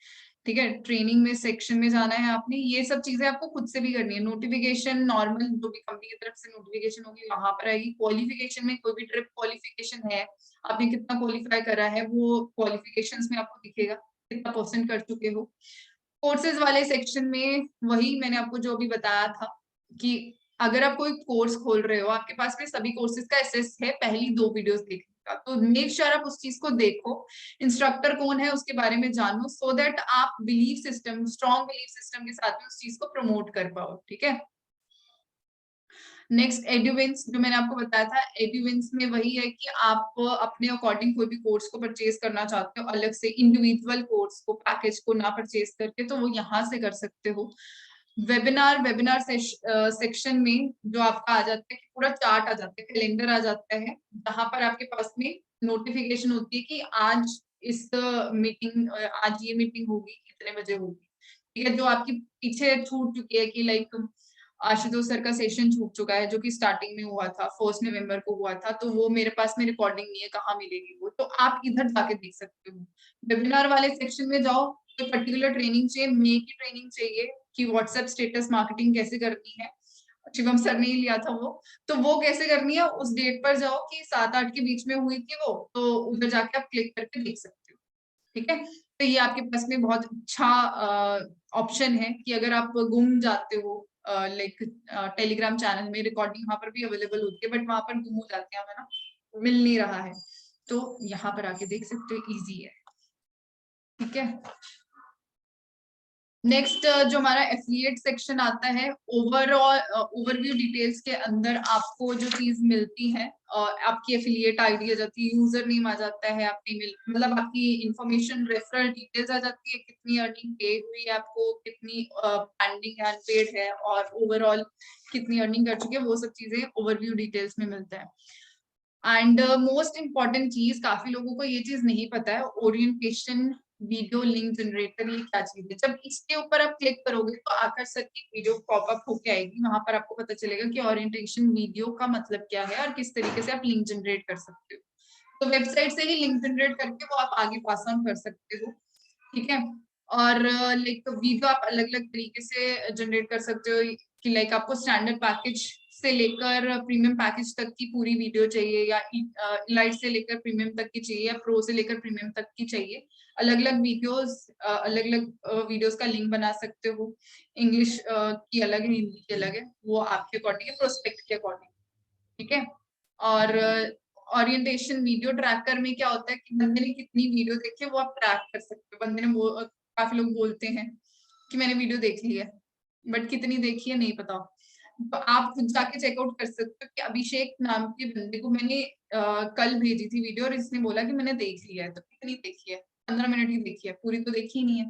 ठीक है। ट्रेनिंग में सेक्शन में जाना है आपने, ये सब चीजें आपको खुद से भी करनी है, नोटिफिकेशन नॉर्मल जो भी कंपनी की तरफ से नोटिफिकेशन होगी वहां पर आएगी, क्वालिफिकेशन में कोई भी ट्रिप क्वालिफिकेशन है, आपने कितना क्वालिफाई करा है वो क्वालिफिकेशन में आपको दिखेगा, कितना परसेंट कर चुके हो। कोर्सेज वाले सेक्शन में वही मैंने आपको जो भी बताया था कि अगर आप कोई कोर्स खोल रहे हो, आपके पास में सभी कोर्सेज का एसेस है, पहली 2 वीडियोस देखने का, तो मेक श्योर आप उस चीज को देखो, इंस्ट्रक्टर कौन है उसके बारे में जानो, सो दैट आप belief system, strong belief system के साथ में उस चीज को प्रमोट कर पाओ, ठीक है। नेक्स्ट एडुविंस, जो मैंने आपको बताया था, एडुविंस में वही है कि आप अपने अकॉर्डिंग कोई भी कोर्स को परचेज करना चाहते हो, अलग से इंडिविजुअल कोर्स को, पैकेज को ना परचेज करके, तो वो यहाँ से कर सकते हो। वेबिनार सेक्शन में जो आपका आ जाता है कि पूरा चार्ट आ जाता है, कैलेंडर आ जाता है, जहां पर आपके पास में नोटिफिकेशन होती है कि आज इस मीटिंग, आज ये मीटिंग होगी, कितने बजे होगी, ठीक है, जो आपकी पीछे छूट चुकी है, कि लाइक आशुतोष सर का सेशन छूट चुका है जो कि स्टार्टिंग में हुआ था, 1 नवंबर को हुआ था, तो वो मेरे पास में रिकॉर्डिंग नहीं है, कहाँ मिलेगी वो, तो आप इधर जाके देख सकते हो। वेबिनार वाले सेक्शन में जाओ, कोई पर्टिकुलर ट्रेनिंग चाहिए, मे की ट्रेनिंग चाहिए कि व्हाट्सएप स्टेटस मार्केटिंग कैसे करनी है, शिवम सर ने ही लिया था वो, तो वो कैसे करनी है उस डेट पर जाओ कि 7-8 के बीच में हुई थी वो, तो उधर जाके आप क्लिक करके देख सकते हो, ठीक है। तो ये आपके पास में बहुत अच्छा ऑप्शन है कि अगर आप गुम जाते हो, लाइक टेलीग्राम चैनल में रिकॉर्डिंग वहां पर भी अवेलेबल होती है, बट वहां पर गुम हो जाते हैं, हमें ना मिल नहीं रहा है, तो यहाँ पर आके देख सकते हो, इजी है, ठीक है। नेक्स्ट जो हमारा एफिलिएट सेक्शन आता है, ओवरऑल ओवरव्यू डिटेल्स के अंदर आपको जो चीज मिलती है, आपकी एफिलिएट आईडी आ जाती है, यूजर नेम आ जाता है, आपकी मतलब आपकी इंफॉर्मेशन, रेफरल डिटेल्स आ जाती है, कितनी अर्निंग पे हुई है आपको, कितनी पेंडिंग है, अनपेड है, और ओवरऑल कितनी अर्निंग कर चुके हैं, वो सब चीजें ओवरव्यू डिटेल्स में मिलता है। एंड मोस्ट इम्पॉर्टेंट चीज, काफी लोगों को ये चीज नहीं पता है, ओरिएंटेशन वीडियो लिंक जनरेटर, ये क्या चीज है। जब इसके ऊपर आप क्लिक करोगे तो आकर सर की वीडियो पॉपअप होके आएगी, वहां पर आपको पता चलेगा कि ओरिएंटेशन वीडियो का मतलब क्या है और किस तरीके से आप लिंक जनरेट कर सकते हो। तो वेबसाइट से ही लिंक जनरेट करके वो आप आगे पास ऑन कर सकते हो, ठीक है। और लाइक वीडियो आप अलग अलग तरीके से जनरेट कर सकते हो, कि लाइक आपको स्टैंडर्ड पैकेज से लेकर प्रीमियम पैकेज तक की पूरी वीडियो चाहिए, या इलाइट से लेकर प्रीमियम तक की चाहिए, या प्रो से लेकर प्रीमियम तक की चाहिए, अलग अलग वीडियोस, अलग अलग वीडियोस का लिंक बना सकते हो, इंग्लिश की अलग है, हिंदी की अलग है, वो आपके अकॉर्डिंग है, प्रोस्पेक्ट के अकॉर्डिंग, ठीक है। और ओरिएंटेशन वीडियो ट्रैकर में क्या होता है कि बंदे ने कितनी वीडियो देखी है वो आप ट्रैक कर सकते हो, बंदे ने काफी लोग बोलते हैं कि मैंने वीडियो देख ली है, बट कितनी देखी है नहीं पता, तो आप खुद जाके चेकआउट कर सकते हो कि अभिषेक नाम के बंदे को मैंने कल भेजी थी वीडियो, और इसने बोला कि मैंने देख लिया है, तो कितनी देखी है, 15 मिनट ही देखी है, पूरी तो देखी ही नहीं है,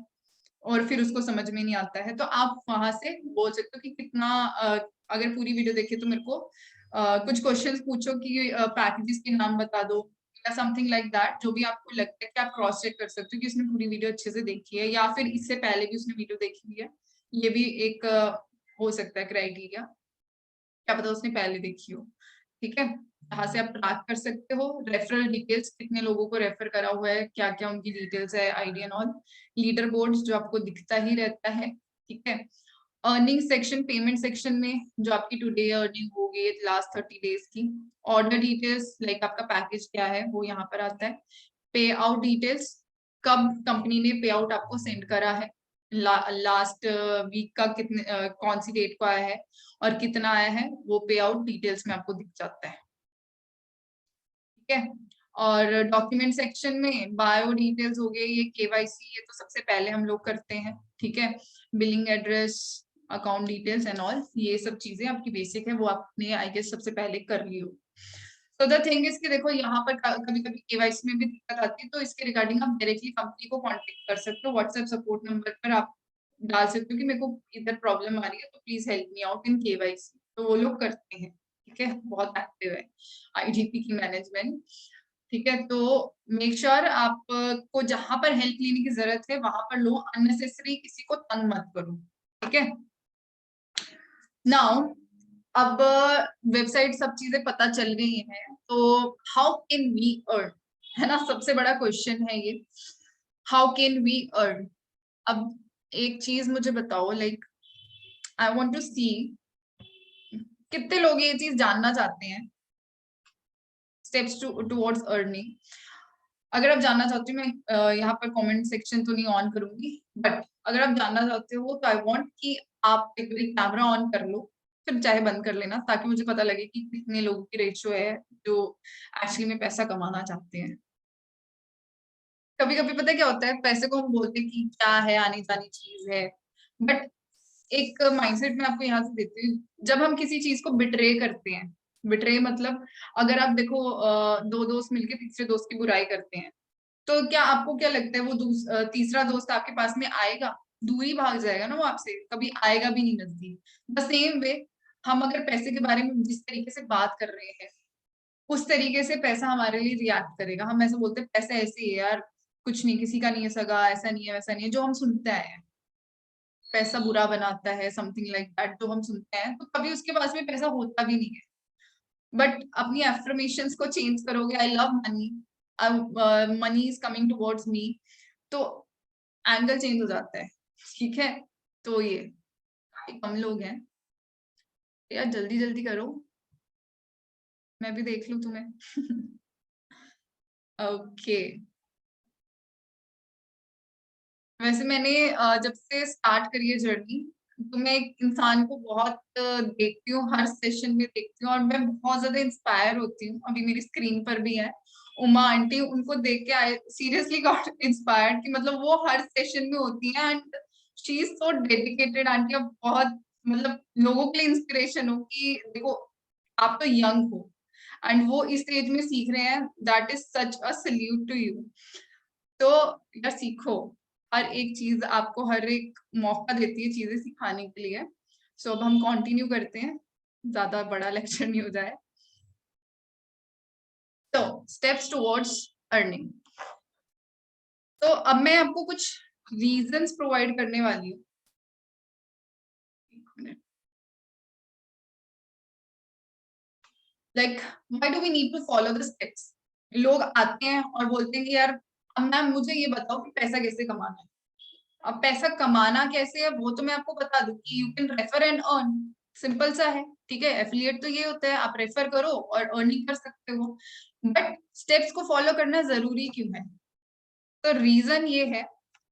और फिर उसको समझ में नहीं आता है, तो आप वहां से बोल सकते हो कि कितना, अगर पूरी वीडियो देखे तो मेरे को कुछ क्वेश्चंस पूछो कि पैकेजेस के नाम बता दो, या समथिंग लाइक दैट, जो भी आपको लगता है कि आप क्रॉस चेक कर सकते हो कि उसने पूरी वीडियो अच्छे से देखी है, या फिर इससे पहले भी उसने वीडियो देखी हुई है, ये भी एक हो सकता है क्राइटेरिया। क्या पता उसने पहले देखी हो। ठीक है, यहाँ से आप ट्रैक कर सकते हो रेफरल डिटेल्स, कितने लोगों को रेफर करा हुआ है, क्या क्या उनकी डिटेल्स है, ID and all. Leader board जो आपको दिखता ही रहता है। ठीक है, अर्निंग सेक्शन, पेमेंट सेक्शन में जो आपकी टुडे अर्निंग होगी लास्ट 30 डेज की, ऑर्डर डिटेल्स लाइक आपका पैकेज क्या है वो यहाँ पर आता है। पे आउट डिटेल्स, कब कंपनी ने पे आउट आपको सेंड करा है, लास्ट वीक का कितने कौन सी डेट को आया है और कितना आया है, वो पे आउट डिटेल्स में आपको दिख जाता है। ठीक है, और डॉक्यूमेंट सेक्शन में बायो डिटेल्स हो गए, ये केवाईसी, ये तो सबसे पहले हम लोग करते हैं। ठीक है, billing address, account details and all, ये सब चीजें आपकी बेसिक है, वो आपने आई गेस सबसे पहले कर ली हो। तो द थिंग इज कि देखो यहाँ पर कभी कभी केवाईसी में भी दिक्कत आती है, तो इसके रिगार्डिंग आप डायरेक्टली कंपनी को कांटेक्ट कर सकते हो, व्हाट्सएप सपोर्ट नंबर पर आप डाल सकते हो कि मेरे को इधर प्रॉब्लम आ रही है, तो please help me out in KYC, तो वो लोग करते हैं। ठीक है, बहुत एक्टिव है आईडीपी की मैनेजमेंट। ठीक है, तो मेक श्योर आपको जहां पर हेल्प लेने की जरूरत है वहां पर लो, अननेसेसरी किसी को तंग मत करो। ठीक है, नाउ अब वेबसाइट सब चीजें पता चल गई हैं, तो हाउ कैन वी अर्न, है ना, सबसे बड़ा क्वेश्चन है ये, हाउ कैन वी अर्न। अब एक चीज मुझे बताओ, लाइक आई वांट टू सी कितने लोग ये चीज जानना चाहते हैं, स्टेप्स टुवर्ड्स अर्निंग। अगर आप जानना चाहते हो, मैं यहाँ पर कमेंट सेक्शन तो नहीं ऑन करूंगी, बट अगर आप जानना चाहते हो तो आई वांट कि आप एक बार कैमरा ऑन कर लो, फिर चाहे बंद कर लेना, ताकि मुझे पता लगे कि कितने लोगों की रेशियो है जो एक्चुअली में पैसा कमाना चाहते हैं। कभी कभी पता है क्या होता है, पैसे को हम बोलते हैं कि क्या है, आनी जानी चीज है, बट एक माइंडसेट में आपको यहाँ से देती हूँ, जब हम किसी चीज को बिट्रे करते हैं, बिट्रे मतलब अगर आप देखो दो दोस्त मिलके तीसरे दोस्त की बुराई करते हैं, तो क्या आपको क्या लगता है वो तीसरा दोस्त आपके पास में आएगा? दूरी भाग जाएगा ना वो आपसे, कभी आएगा भी नहीं नजदीक। द सेम वे, हम अगर पैसे के बारे में जिस तरीके से बात कर रहे हैं, उस तरीके से पैसा हमारे लिए रिएक्ट करेगा। हम ऐसे बोलते हैं पैसा ऐसे ही है यार, कुछ नहीं, किसी का नहीं है सगा, ऐसा नहीं है वैसा नहीं है, जो हम सुनते आए हैं, पैसा बुरा बनाता है, समथिंग लाइक दैट, जो हम सुनते हैं, तो कभी उसके पास में पैसा होता भी नहीं है। बट अपनी एफर्मेशंस को चेंज करोगे, I love money, money is coming towards me, तो एंगल चेंज हो जाता है। ठीक है, तो ये काफी कम लोग हैं यार, जल्दी जल्दी करो, मैं भी देख लूं तुम्हें। ओके, वैसे मैंने जब से स्टार्ट करी है जर्नी, तो मैं एक इंसान को बहुत देखती हूँ, हर सेशन में देखती हूँ, और मैं बहुत ज्यादा इंस्पायर होती हूँ। अभी मेरी स्क्रीन पर भी है उमा आंटी, उनको देख के आई सीरियसली गॉट इंस्पायर्ड, कि मतलब वो हर सेशन में होती है and she is so dedicated aunty. अब बहुत मतलब लोगों के लिए इंस्पिरेशन हो कि देखो आप तो यंग हो एंड वो इस एज में सीख रहे हैं, that is such a salute to you. तो यार सीखो, हर एक चीज आपको हर एक मौका देती है चीजें सिखाने के लिए। सो अब हम कंटिन्यू करते हैं, ज्यादा बड़ा लेक्चर नहीं हो जाए। तो स्टेप्स टुवर्ड्स अर्निंग, तो अब मैं आपको कुछ रीजंस प्रोवाइड करने वाली हूँ। Like why do we need to follow the steps. लोग आते हैं और बोलते हैं कि यार अब मैम मुझे ये बताओ कि पैसा कैसे कमाना है। अब पैसा कमाना कैसे है वो तो मैं आपको बता दूं कि you can refer and earn, simple सा है। ठीक है, एफिलिएट तो ये होता है, आप रेफर करो और अर्निंग कर सकते हो। बट स्टेप्स को फॉलो करना जरूरी क्यों है? तो रीजन ये है,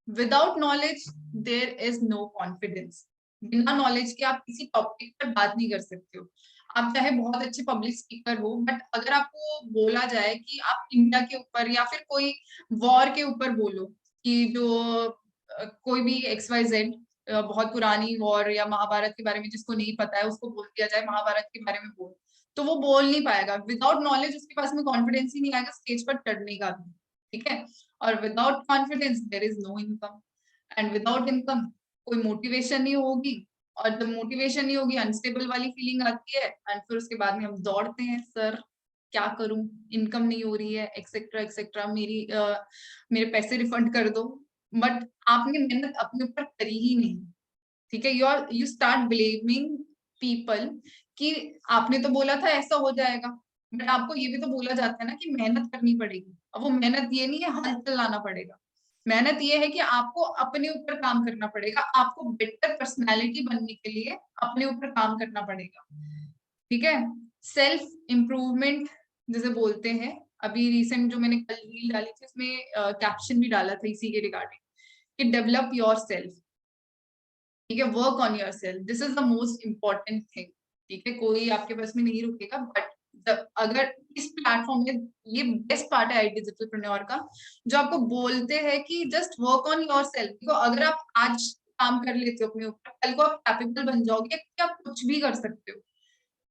without knowledge there is no confidence. बिना नॉलेज के आप किसी टॉपिक पर बात नहीं कर सकते हो। आप चाहे बहुत अच्छे पब्लिक स्पीकर हो, बट अगर आपको बोला जाए कि आप इंडिया के ऊपर या फिर कोई वॉर के ऊपर बोलो, कि जो कोई भी XYZ बहुत पुरानी वॉर या महाभारत के बारे में जिसको नहीं पता है उसको बोल दिया जाए महाभारत के बारे में बोल, तो वो बोल नहीं पाएगा। विदाउट नॉलेज उसके पास में कॉन्फिडेंस ही नहीं आएगा स्टेज पर चढ़ने का भी। ठीक है, और without confidence there is no income, and without income कोई मोटिवेशन नहीं होगी, और जब मोटिवेशन नहीं होगी अनस्टेबल वाली फीलिंग आती है, एंड फिर उसके बाद में हम दौड़ते हैं, सर क्या करूं, इनकम नहीं हो रही है, एक्सेट्रा एक्सेट्रा, मेरे पैसे रिफंड कर दो। बट आपने मेहनत अपने ऊपर करी ही नहीं। ठीक है, यू स्टार्ट ब्लेमिंग पीपल कि आपने तो बोला था ऐसा हो जाएगा, बट आपको ये भी तो बोला जाता है ना कि मेहनत करनी पड़ेगी। अब वो मेहनत ये नहीं है हल चलाना पड़ेगा, मेहनत ये है कि आपको अपने ऊपर काम करना पड़ेगा, आपको बेटर पर्सनैलिटी बनने के लिए अपने ऊपर काम करना पड़ेगा, ठीक है। सेल्फ इम्प्रूवमेंट जैसे बोलते हैं, अभी रिसेंट जो मैंने कल रील डाली थी उसमें कैप्शन भी डाला था इसी के रिगार्डिंग कि डेवलप योर सेल्फ, ठीक है, work on your self, this is the most important thing, ठीक है। कोई आपके पास में नहीं रुकेगा, बट अगर इस प्लेटफॉर्म में ये बेस्ट पार्ट है आई डिजिटलप्रेन्योर का, जो आपको बोलते हैं कि just work on your self. देखो अगर आप आज काम कर लेते हो अपने ऊपर, कल को आप कैपेबल बन जाओगे कि आप कुछ भी कर सकते हो।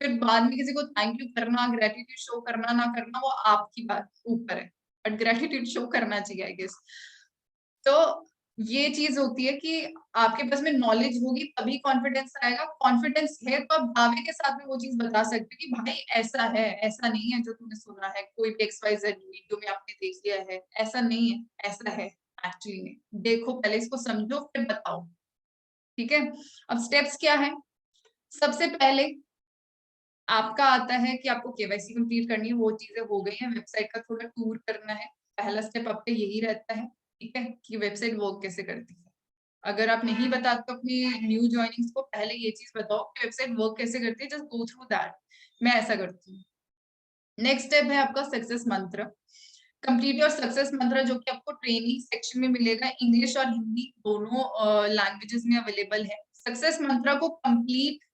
फिर बाद में किसी को थैंक यू करना, ग्रेटिट्यूड शो करना ना करना, वो आपकी बात ऊपर है, बट ग्रेटिट्यूड शो करना चाहिए आई गेस। तो ये चीज होती है कि आपके पास में नॉलेज होगी तभी कॉन्फिडेंस आएगा, कॉन्फिडेंस है तो आप दावे के साथ में वो चीज बता सकते हो कि भाई ऐसा है, ऐसा नहीं है जो तुमने सुना है, कोई भी XYZ वीडियो में आपने देख लिया है, ऐसा नहीं है, ऐसा है एक्चुअली में, देखो पहले इसको समझो फिर बताओ, ठीक है। अब स्टेप्स क्या है, सबसे पहले आपका आता है कि आपको KYC कंप्लीट करनी है, वो चीजें हो गई हैं, वेबसाइट का थोड़ा टूर करना है, पहला स्टेप आपका यही रहता है, ठीक है, कि वेबसाइट वर्क कैसे करती है। अगर आप नहीं बताते अपने न्यू ज्वाइनिंग्स को, पहले ये चीज बताओ कि वेबसाइट वर्क कैसे करती है, जस्ट गो थ्रू दैट। मैं ऐसा करती हूँ। नेक्स्ट स्टेप है आपका सक्सेस मंत्र, कंप्लीट योर सक्सेस मंत्र, जो कि आपको ट्रेनिंग सेक्शन में मिलेगा, इंग्लिश और हिंदी दोनों लैंग्वेजेस में अवेलेबल है। सक्सेस मंत्र को कंप्लीट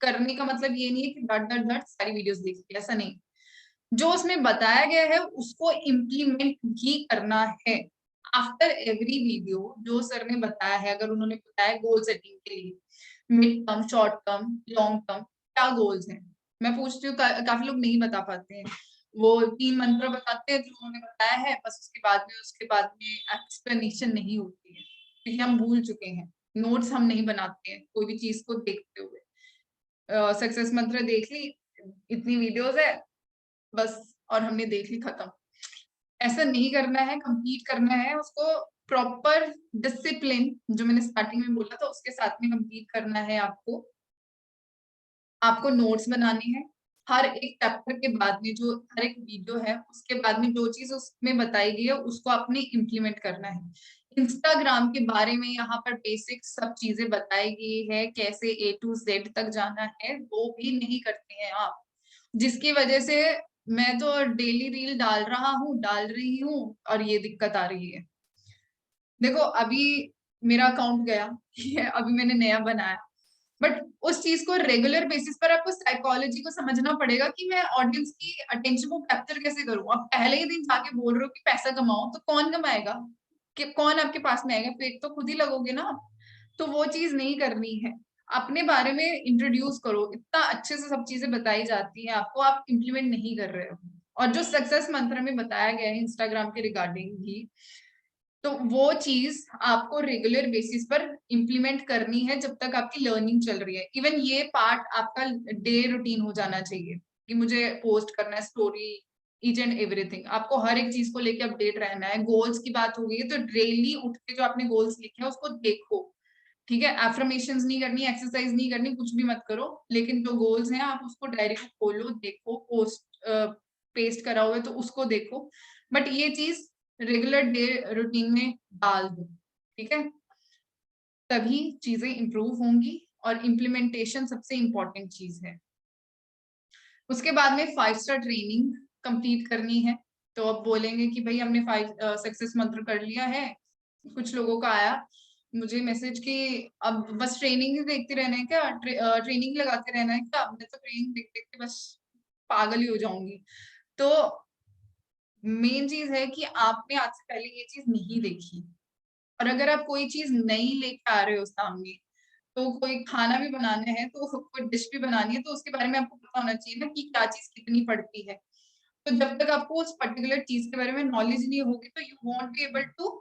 करने का मतलब ये नहीं है कि डट डट डट सारी वीडियोस देखिए, ऐसा नहीं, जो उसमें बताया गया है उसको इम्प्लीमेंट भी करना है। आफ्टर एवरी वीडियो जो सर ने बताया है, अगर उन्होंने बताया गोल सेटिंग के लिए mid term, short term, long term, क्या गोल्स हैं, मैं पूछती हूँ, काफी लोग नहीं बता पाते हैं, वो 3 मंत्र बताते हैं जो उन्होंने बताया है, बस उसके बाद में एक्सप्लेनेशन नहीं होती है, क्योंकि हम भूल चुके हैं, नोट्स हम नहीं बनाते हैं कोई भी चीज को देखते हुए। सक्सेस मंत्र देख ली, इतनी वीडियोस है बस, और हमने देख ली, खत्म। ऐसा नहीं करना है, कंप्लीट करना है उसको, प्रॉपर डिसिप्लिन जो मैंने स्टार्टिंग में बोला था उसके साथ में कंप्लीट करना है आपको। आपको नोट्स बनाने हैं, हर एक चैप्टर के बाद में जो हर एक वीडियो है उसके बाद में जो चीज उसमें बताई गई है उसको आपने इम्प्लीमेंट करना है। इंस्टाग्राम के बारे में यहाँ पर बेसिक सब चीजें बताई गई है, कैसे A to Z तक जाना है, वो भी नहीं करते हैं आप, जिसकी वजह से मैं तो डेली रील डाल रही हूँ और ये दिक्कत आ रही है। देखो अभी मेरा अकाउंट गया, अभी मैंने नया बनाया, बट उस चीज को रेगुलर बेसिस पर आपको साइकोलॉजी को समझना पड़ेगा कि मैं ऑडियंस की अटेंशन को कैप्चर कैसे करूं। आप पहले ही दिन जाके बोल रहे हो कि पैसा कमाओ, तो कौन कमाएगा, कि कौन आपके पास में आएगा, फेक तो खुद ही लगोगे ना। तो वो चीज नहीं करनी है, अपने बारे में इंट्रोड्यूस करो, इतना अच्छे से सब चीजें बताई जाती है आपको, आप इम्प्लीमेंट नहीं कर रहे हो। और जो सक्सेस मंत्र में बताया गया है इंस्टाग्राम के रिगार्डिंग भी, तो वो चीज आपको रेगुलर बेसिस पर इम्प्लीमेंट करनी है जब तक आपकी लर्निंग चल रही है। इवन ये पार्ट आपका डे रूटीन हो जाना चाहिए कि मुझे पोस्ट करना है स्टोरी, ईच एंड एवरीथिंग, आपको हर एक चीज को लेके अपडेट रहना है। गोल्स की बात हो गई है तो डेली उठ के जो आपने गोल्स लिखे हैं उसको देखो, ठीक है। एफर्मेशंस नहीं करनी, एक्सरसाइज नहीं करनी, कुछ भी मत करो, लेकिन जो गोल्स हैं आप उसको डायरी को खोलो, देखो, पोस्ट पेस्ट करा हुआ है तो उसको देखो, बट ये चीज रेगुलर डे रूटीन में डाल दो, ठीक है, तभी चीजें इंप्रूव होंगी, और इम्प्लीमेंटेशन सबसे इंपॉर्टेंट चीज है। उसके बाद में 5 स्टार ट्रेनिंग कंप्लीट करनी है, तो अब बोलेंगे कि भाई हमने 5 सक्सेस मंत्र कर लिया है, कुछ लोगों का आया मुझे मैसेज कि अब बस ट्रेनिंग ही देखते रहना है क्या, ट्रेनिंग लगाते रहना है क्या, मैं तो ट्रेनिंग देख देख के बस पागल ही हो जाऊंगी। तो मेन चीज है कि आपने आज से पहले ये चीज नहीं देखी, और अगर आप कोई चीज नई लेके आ रहे हो सामने, तो कोई खाना भी बनाना है, तो कोई डिश भी बनानी है, तो उसके बारे में आपको पता होना चाहिए ना कि क्या चीज कितनी पड़ती है। तो जब तक आपको उस पर्टिकुलर चीज के बारे में नॉलेज नहीं होगी तो you won't be able to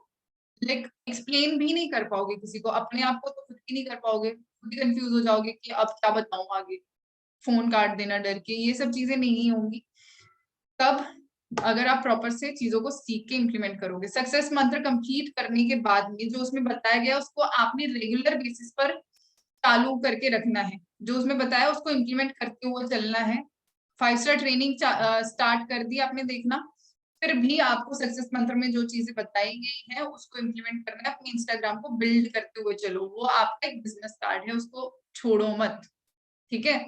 like explain भी नहीं कर पाओगे किसी को, अपने आप को तो खुद ही नहीं कर पाओगे, खुद ही कंफ्यूज हो जाओगे कि अब क्या बताऊं आगे, फोन काट देना डर के, ये सब चीजें नहीं होंगी तब, अगर आप प्रॉपर से चीजों को सीख के इम्प्लीमेंट करोगे। सक्सेस मंत्र कंप्लीट करने के बाद में जो उसमें बताया गया उसको आपने रेगुलर बेसिस पर चालू करके रखना है, जो उसमें बताया उसको इम्प्लीमेंट करते हुए चलना है। 5 स्टार ट्रेनिंग स्टार्ट कर दी आपने देखना, फिर भी आपको सक्सेस मंत्र में जो चीजें बताई गई है उसको इम्प्लीमेंट करना है, अपने इंस्टाग्राम को बिल्ड करते हुए चलो। वो आपका एक बिजनेस कार्ड है, उसको छोड़ो मत, ठीक है।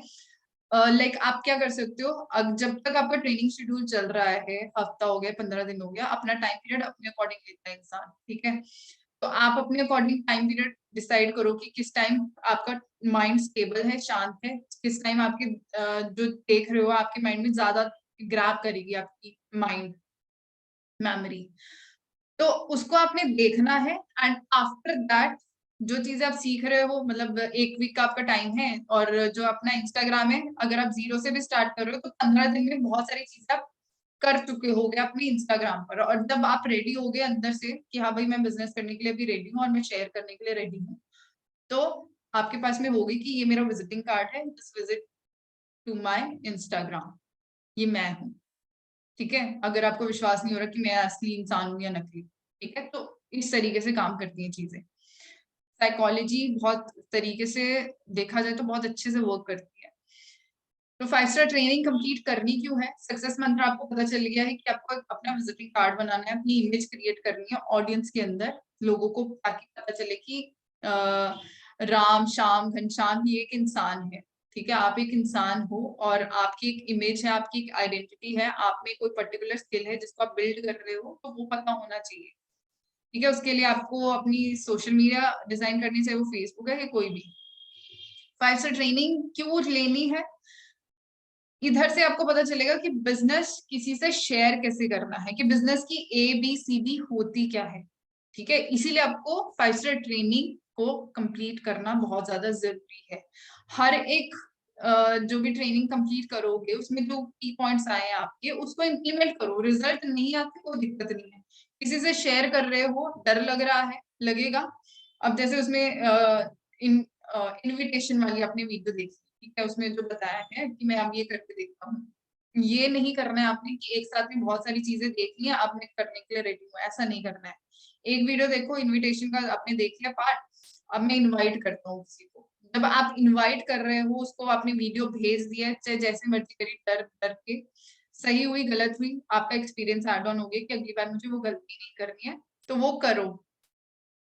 लाइक आप क्या कर सकते हो, जब तक आपका ट्रेनिंग शेड्यूल चल रहा है, हफ्ता हो गया, 15 दिन हो गया, अपना टाइम पीरियड अपने अकॉर्डिंग लेता है इंसान, ठीक है। तो आप अपने अकॉर्डिंग टाइम पीरियड डिसाइड करो कि किस टाइम आपका माइंड स्टेबल है, शांत है, किस टाइम आपके जो देख रहे हो आपके माइंड में ज्यादा ग्रैब करेगी आपकी माइंड मेमोरी। तो उसको आपने देखना है, एंड आफ्टर दैट जो चीजें आप सीख रहे हो, मतलब 1 वीक का आपका टाइम है, और जो अपना इंस्टाग्राम है अगर आप 0 से भी स्टार्ट कर रहे हो तो 15 दिन में बहुत सारी चीजें आप कर चुके होगे अपने इंस्टाग्राम पर। और जब आप रेडी हो गए अंदर से कि हाँ भाई मैं बिजनेस करने के लिए भी रेडी हूँ और मैं शेयर करने के लिए रेडी हूँ, तो आपके पास में होगी कि ये मेरा विजिटिंग कार्ड है, just visit to my Instagram, ये मैं हूँ, ठीक है। अगर आपको विश्वास नहीं हो रहा कि मैं असली इंसान हूँ या नकली, ठीक है, तो इस तरीके से काम करती हैं चीजें। साइकोलॉजी बहुत तरीके से देखा जाए तो बहुत अच्छे से वर्क करती है। तो 5 स्टार ट्रेनिंग कंप्लीट करनी क्यों है, सक्सेस मंत्र आपको पता चल गया है कि आपको अपना विजिटिंग कार्ड बनाना है, अपनी इमेज क्रिएट करनी है ऑडियंस के अंदर, लोगों को ताकि पता चले कि राम श्याम घनश्याम ये एक इंसान है, ठीक है। आप एक इंसान हो और आपकी एक इमेज है, आपकी एक आइडेंटिटी है, आप में कोई पर्टिकुलर स्किल है जिसको आप बिल्ड कर रहे हो, तो वो पता होना चाहिए, ठीक है। उसके लिए आपको अपनी सोशल मीडिया डिजाइन करनी चाहिए, वो फेसबुक है या कोई भी। 5 स्टार ट्रेनिंग क्यों लेनी है, इधर से आपको पता चलेगा कि बिजनेस किसी से शेयर कैसे करना है, कि बिजनेस की ABCD होती क्या है, ठीक है। इसीलिए आपको 5 स्टार ट्रेनिंग को कंप्लीट करना बहुत ज्यादा जरूरी है। हर एक जो भी ट्रेनिंग कंप्लीट करोगे उसमें जो की पॉइंट्स आए हैं आपके, उसको इम्प्लीमेंट करो। रिजल्ट नहीं आते कोई दिक्कत नहीं है, किसी से शेयर कर रहे हो, डर लग रहा है, लगेगा। अब जैसे उसमें इनविटेशन वाली आपने वीडियो देखी, ठीक है, उसमें जो बताया है कि मैं अब ये करके देखता हूँ, ये नहीं करना है आपने कि एक साथ में बहुत सारी चीजें देख ली है अब मैं करने के लिए रेडी हूँ, ऐसा नहीं करना है। एक वीडियो देखो, इनविटेशन का आपने देख लिया पार्ट, अब मैं इनवाइट करता हूँ किसी को। जब आप इनवाइट कर रहे हो उसको, आपने वीडियो भेज दिया, चाहे जैसे मर्जी करी, डर डर के, सही हुई गलत हुई, आपका एक्सपीरियंस ऐड ऑन हो गया कि अगली बार मुझे वो गलती नहीं करनी है, तो वो करो।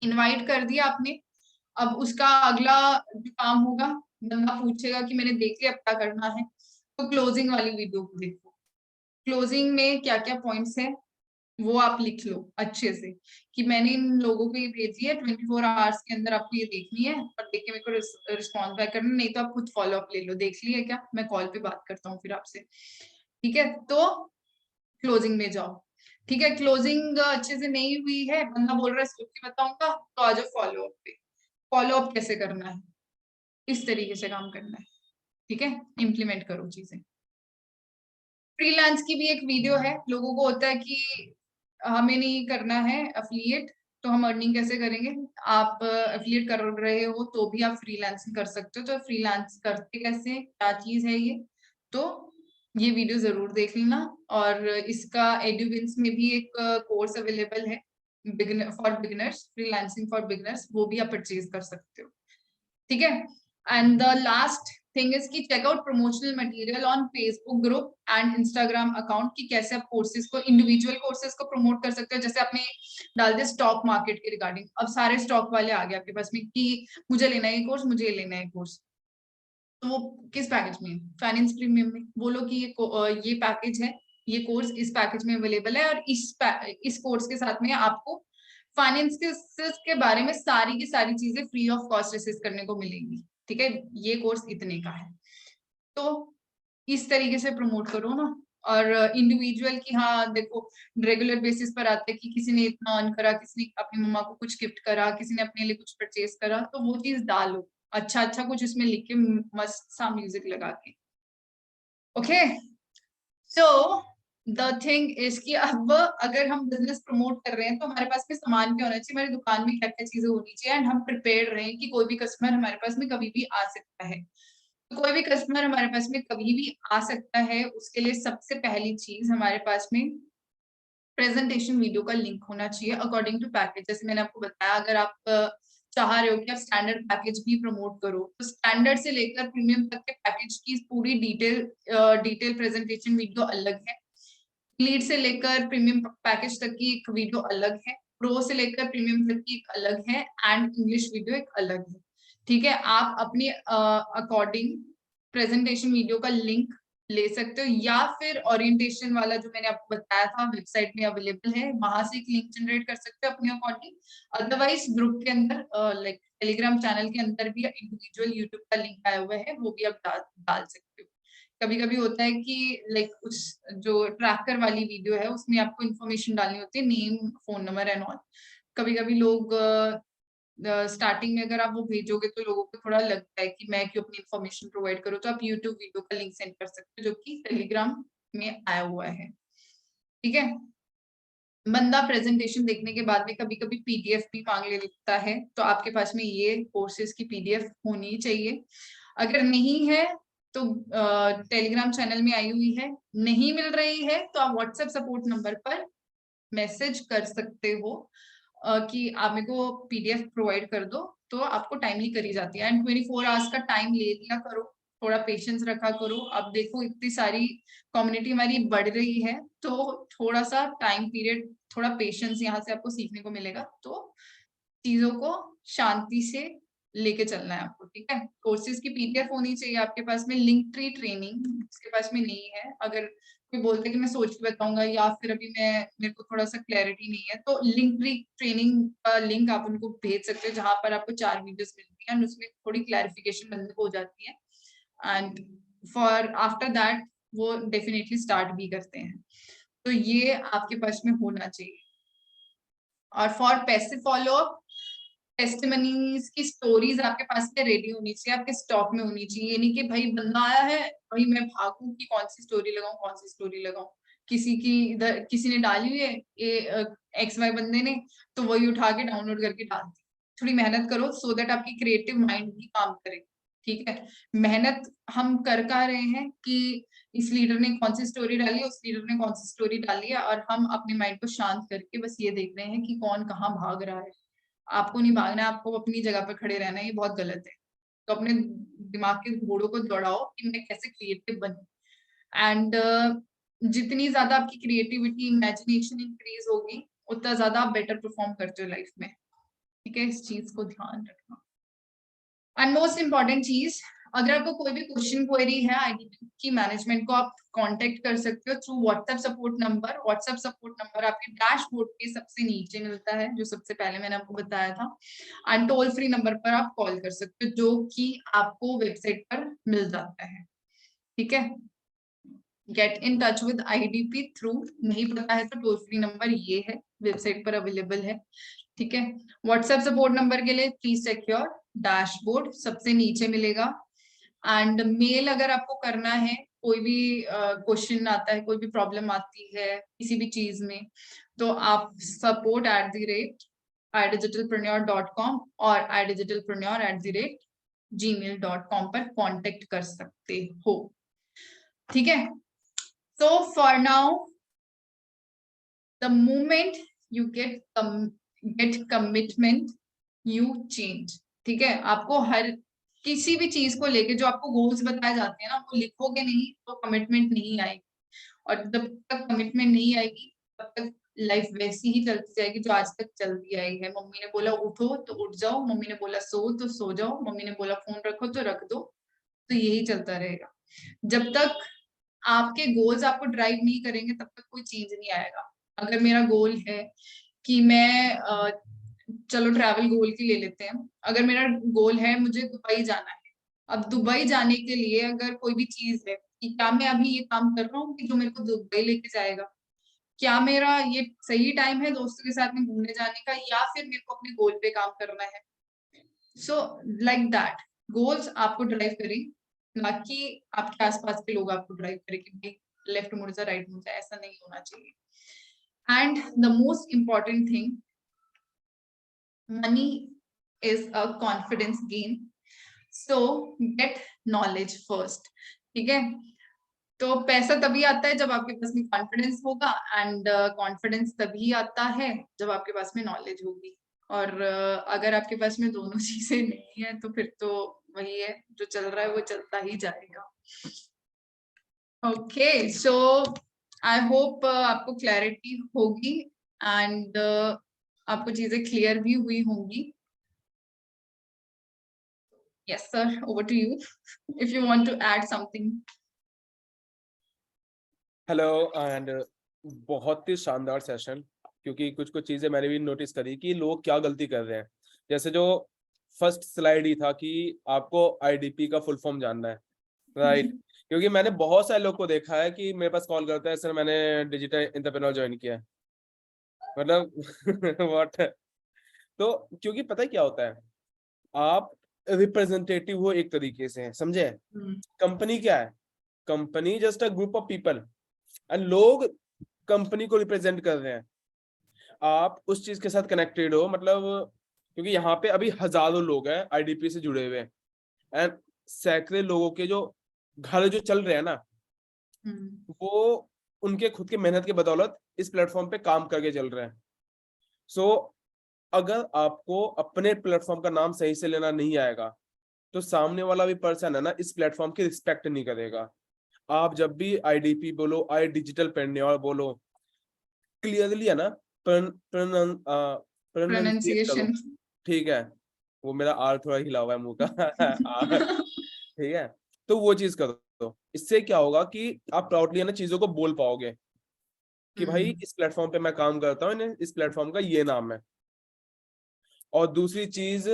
इनवाइट कर दिया आपने, अब उसका अगला जो काम होगा, बंदा पूछेगा कि मैंने देख लिया अब क्या करना है, तो क्लोजिंग वाली वीडियो को देखो। क्लोजिंग में क्या क्या पॉइंट्स है वो आप लिख लो अच्छे से, कि मैंने इन लोगों को ये भेजी है, 24 आवर्स के अंदर आपको ये देखनी है और देख के मेरे को रिस्पॉन्स बैक करना, नहीं तो आप खुद फॉलो अप ले लो, देख लिया क्या, मैं कॉल पे बात करता हूँ फिर आपसे, ठीक है। तो क्लोजिंग में जाओ, ठीक है। क्लोजिंग अच्छे से नहीं हुई है, बंदा बोल रहा है स्क्रिप्ट बताऊंगा, तो आ जाओ फॉलो अप पे। फॉलो अप कैसे करना है, इस तरीके से काम करना है, ठीक है। इम्प्लीमेंट करो चीजें। फ्रीलांस की भी एक वीडियो है, लोगों को होता है कि हमें नहीं करना है अफिलिएट, तो हम अर्निंग कैसे करेंगे। आप अफिलिएट कर रहे हो तो भी आप फ्रीलांसिंग कर सकते हो, तो फ्रीलांस करते कैसे, क्या चीज है ये, तो ये वीडियो जरूर देख लेना। और इसका एडुविंस में भी एक कोर्स अवेलेबल है, for beginners, freelancing for beginners, वो भी आप परचेज कर सकते हो, ठीक है। And the last thing is कि check out promotional material on Facebook group and Instagram account, कि कैसे आप कोर्सेज को, इंडिविजुअल कोर्सेज को प्रमोट कर सकते हो। जैसे आपने डाल दिया स्टॉक मार्केट के रिगार्डिंग, अब सारे स्टॉक वाले आ गए आपके पास में कि मुझे लेना है कोर्स, मुझे लेना है कोर्स, तो वो किस पैकेज में, फाइनेंस प्रीमियम में, बोलो कि ये पैकेज है, ये कोर्स इस पैकेज में अवेलेबल है, और इस कोर्स के साथ में आपको फाइनेंस के बारे में सारी की सारी चीजें फ्री ऑफ कॉस्ट असेस करने को मिलेंगी, ठीक है। ये कोर्स इतने का है, तो इस तरीके से प्रमोट करो ना। और इंडिविजुअल की, हाँ देखो, रेगुलर बेसिस पर आते हैं कि किसी ने इतना अर्न करा, किसी ने अपनी मम्मा को कुछ गिफ्ट करा, किसी ने अपने लिए कुछ परचेज करा, तो वो चीज डालो, अच्छा अच्छा कुछ इसमें लिख के, मस्त सा म्यूजिक लगा के, okay. So the thing is कि अब अगर हम बिजनेस प्रमोट कर रहे हैं तो हमारे पास में सामान क्या होना चाहिए, हमारी दुकान में क्या क्या चीजें होनी चाहिए, एंड हम प्रिपेयर रहें कि कोई भी कस्टमर हमारे पास में कभी भी आ सकता है। तो कोई भी कस्टमर हमारे पास में कभी भी आ सकता है, उसके लिए सबसे पहली चीज हमारे पास में प्रेजेंटेशन वीडियो का लिंक होना चाहिए अकॉर्डिंग टू पैकेज। जैसे मैंने आपको बताया, अगर आप चाह रहे हो कि आप स्टैंडर्ड पैकेज भी प्रमोट करो, तो स्टैंडर्ड से लेकर प्रीमियम तक के पैकेज की पूरी डिटेल प्रेजेंटेशन वीडियो अलग है। लीड से लेकर प्रीमियम पैकेज तक की एक वीडियो अलग है, प्रो से लेकर प्रीमियम तक की एक अलग है, एंड इंग्लिश वीडियो एक अलग है। ठीक है, आप अपने अकॉर्डिंग प्रेजेंटेशन वीडियो का लिंक ले सकते हो, या फिर ओरिएंटेशन वाला जो मैंने आपको बताया था वेबसाइट में अवेलेबल है, वहां से एक लिंक जनरेट कर सकते हो अपने अकॉर्डिंग। अदरवाइज ग्रुप के अंदर लाइक टेलीग्राम चैनल के अंदर भी इंडिविजुअल यूट्यूब का लिंक आया हुआ है, वो भी आप डाल सकते हो। कभी कभी होता है कि लाइक उस जो ट्रैकर वाली वीडियो है उसमें आपको इन्फॉर्मेशन डालनी होती है, name, phone number and all. कभी कभी लोग स्टार्टिंग में अगर आप वो भेजोगे तो लोगों को थोड़ा लगता है कि मैं क्यों अपनी इन्फॉर्मेशन प्रोवाइड करूँ, तो आप यूट्यूब वीडियो का लिंक सेंड कर सकते हो जो कि टेलीग्राम में आया हुआ है। ठीक है, बंदा प्रेजेंटेशन देखने के बाद में कभी कभी पीडीएफ भी मांग लेता है, तो आपके पास में ये कोर्सेज की पीडीएफ होनी चाहिए। अगर नहीं है तो टेलीग्राम चैनल में आई हुई है, नहीं मिल रही है तो आप व्हाट्सएप सपोर्ट नंबर पर मैसेज कर सकते हो कि आप मेरे को पीडीएफ प्रोवाइड कर दो, तो आपको टाइमली करी जाती है। एंड 24 आवर्स का टाइम ले लिया करो, थोड़ा पेशेंस रखा करो। अब देखो इतनी सारी कम्युनिटी हमारी बढ़ रही है, तो थोड़ा सा टाइम पीरियड, थोड़ा पेशेंस यहाँ से आपको सीखने को मिलेगा, तो चीजों को शांति से लेके चलना है आपको। ठीक है, कोर्सेज की पीडीएफ होनी चाहिए आपके पास में। लिंक ट्री ट्रेनिंग उसके पास में नहीं है, अगर कोई बोलते कि मैं सोच के बताऊंगा या फिर अभी मेरे को थोड़ा सा क्लैरिटी नहीं है, तो लिंक ट्री ट्रेनिंग का लिंक आप उनको भेज सकते हो, जहां पर आपको 4 वीडियोस मिलती है, उसमें थोड़ी क्लैरिफिकेशन हो जाती है, एंड फॉर आफ्टर दैट वो डेफिनेटली स्टार्ट भी करते हैं। तो ये आपके पास में होना चाहिए। और फॉर पैसिव फॉलोअप, टेस्टिमनीज की स्टोरीज आपके पास में रेडी होनी चाहिए, आपके स्टॉक में होनी चाहिए। ये नहीं कि भाई बंदा आया है, भाई मैं भागूं कि कौन सी स्टोरी लगाऊं, कौन सी स्टोरी लगाऊं, किसी की इधर किसी ने डाली हुई है ये एक्स वाई बंदे ने, तो वही उठा के डाउनलोड करके डाल दी। थोड़ी मेहनत करो सो दैट आपकी क्रिएटिव माइंड भी काम करे। ठीक है, मेहनत हम कर रहे हैं कि इस लीडर ने कौन सी स्टोरी डाली है, उस लीडर ने कौन सी स्टोरी डाली है, और हम अपने माइंड को शांत करके बस ये देख रहे हैं कि कौन कहाँ भाग रहा है। आपको नहीं भागना है, आपको अपनी जगह पर खड़े रहना है, ये बहुत गलत है। तो अपने दिमाग के घोड़ों को दौड़ाओ कि मैं कैसे क्रिएटिव बनूं, एंड जितनी ज्यादा आपकी क्रिएटिविटी, इमेजिनेशन इंक्रीज होगी, उतना ज्यादा आप बेटर परफॉर्म करते हो लाइफ में। ठीक है, इस चीज को ध्यान रखना। एंड मोस्ट इम्पॉर्टेंट चीज, अगर आपको कोई भी क्वेश्चन क्वेरी है आईडीपी की मैनेजमेंट को आप कांटेक्ट कर सकते हो through WhatsApp support number. WhatsApp support number आपके डैशबोर्ड के सबसे नीचे मिलता है, जो सबसे पहले मैंने आपको बताया था। एंड टोल फ्री नंबर पर आप कॉल कर सकते हो, जो कि आपको वेबसाइट पर मिल जाता है। ठीक है, get in touch with IDP through, नहीं पता है तो टोल फ्री नंबर ये है, वेबसाइट पर अवेलेबल है। ठीक है, व्हाट्सएप सपोर्ट नंबर के लिए प्लीज चेक योर डैशबोर्ड, सबसे नीचे मिलेगा। एंड मेल अगर आपको करना है, कोई भी क्वेश्चन आता है, कोई भी प्रॉब्लम आती है किसी भी चीज में, तो आप support@idigitalpreneur.com और idigitalpreneur@gmail.com पर कांटेक्ट कर सकते हो। ठीक है, so for now the moment you get commitment you change। ठीक है, आपको हर किसी भी चीज को लेके जो आपको गोल्स बताए जाते हैं ना, वो लिखोगे नहीं तो कमिटमेंट नहीं आएगी, और जब तक कमिटमेंट नहीं आएगी तब तक लाइफ वैसी ही चलती जाएगी जो आज तक चलती आई है। मम्मी ने बोला उठो तो उठ जाओ, मम्मी ने बोला सो तो सो जाओ, मम्मी ने बोला फोन रखो तो रख दो, तो यही चलता रहेगा। जब तक आपके गोल्स आपको ड्राइव नहीं करेंगे तब तक कोई चेंज नहीं आएगा। अगर मेरा गोल है कि मैं चलो ट्रैवल गोल की ले लेते हैं, अगर मेरा गोल है मुझे दुबई जाना है, अब दुबई जाने के लिए अगर कोई भी चीज है कि क्या मैं अभी ये काम कर रहा हूँ कि जो मेरे को दुबई लेके जाएगा, क्या मेरा ये सही टाइम है दोस्तों के साथ में घूमने जाने का, या फिर मेरे को अपने गोल पे काम करना है। सो लाइक दैट, गोल्स आपको ड्राइव करें, ना कि आपके आसपास के लोग आपको ड्राइव करें कि भाई लेफ्ट मुड़ जा, राइट मुड़ जा, ऐसा नहीं होना चाहिए। And the most important thing, money is a confidence game, so get knowledge first. ठीक है, तो पैसा तभी आता है जब आपके पास में कॉन्फिडेंस होगा, एंड कॉन्फिडेंस तभी आता है जब आपके पास में नॉलेज होगी। और अगर आपके पास में दोनों चीजें नहीं है तो फिर तो वही है, जो चल रहा है वो चलता ही जाएगा। ओके, सो आई होप आपको क्लैरिटी होगी एंड आपको चीजें क्लियर भी हुई होंगी। Yes sir, over to you if you want to add something. Hello and बहुत ही शानदार सेशन, क्योंकि कुछ कुछ चीजें मैंने भी नोटिस करी कि लोग क्या गलती कर रहे हैं। जैसे जो फर्स्ट स्लाइड ही था कि आपको आईडीपी का फुल फॉर्म जानना है, राइट? क्योंकि मैंने बहुत सारे लोग को देखा है कि मेरे पास कॉल करता है, सर मैंने डिजिटल एंटरप्रेन्योर ज्वाइन किया है, मतलब व्हाट। तो क्योंकि पता है क्या होता है, आप रिप्रेजेंटेटिव हो एक तरीके से, समझे? कंपनी क्या है? Company just a group of people and लोग कंपनी को रिप्रेजेंट कर रहे हैं। आप उस चीज के साथ कनेक्टेड हो, मतलब क्योंकि यहाँ पे अभी हजारों लोग हैं आईडीपी से जुड़े हुए एंड सैकड़े लोगों के जो घर जो चल रहे हैं ना, वो उनके खुद के मेहनत के बदौलत इस प्लेटफॉर्म पे काम करके चल रहे हैं। सो अगर आपको अपने प्लेटफॉर्म का नाम सही से लेना नहीं आएगा तो सामने वाला भी पर्सन है ना, इस प्लेटफॉर्म की रिस्पेक्ट नहीं करेगा। आप जब भी आईडीपी बोलो, आई डिजिटल पेन्योर बोलो, क्लियरली है ना, प्रोनाउंसिएट करो, प्रोनाउंसिएशन। ठीक है? वो मेरा आर थोड़ा हिला हुआ है मुंह का ठीक है, तो वो चीज करो। तो इससे क्या होगा कि आप प्राउडली है ना चीजों को बोल पाओगे कि भाई इस प्लेटफॉर्म पे मैं काम करता हूँ, इस प्लेटफॉर्म का ये नाम है। और दूसरी चीज,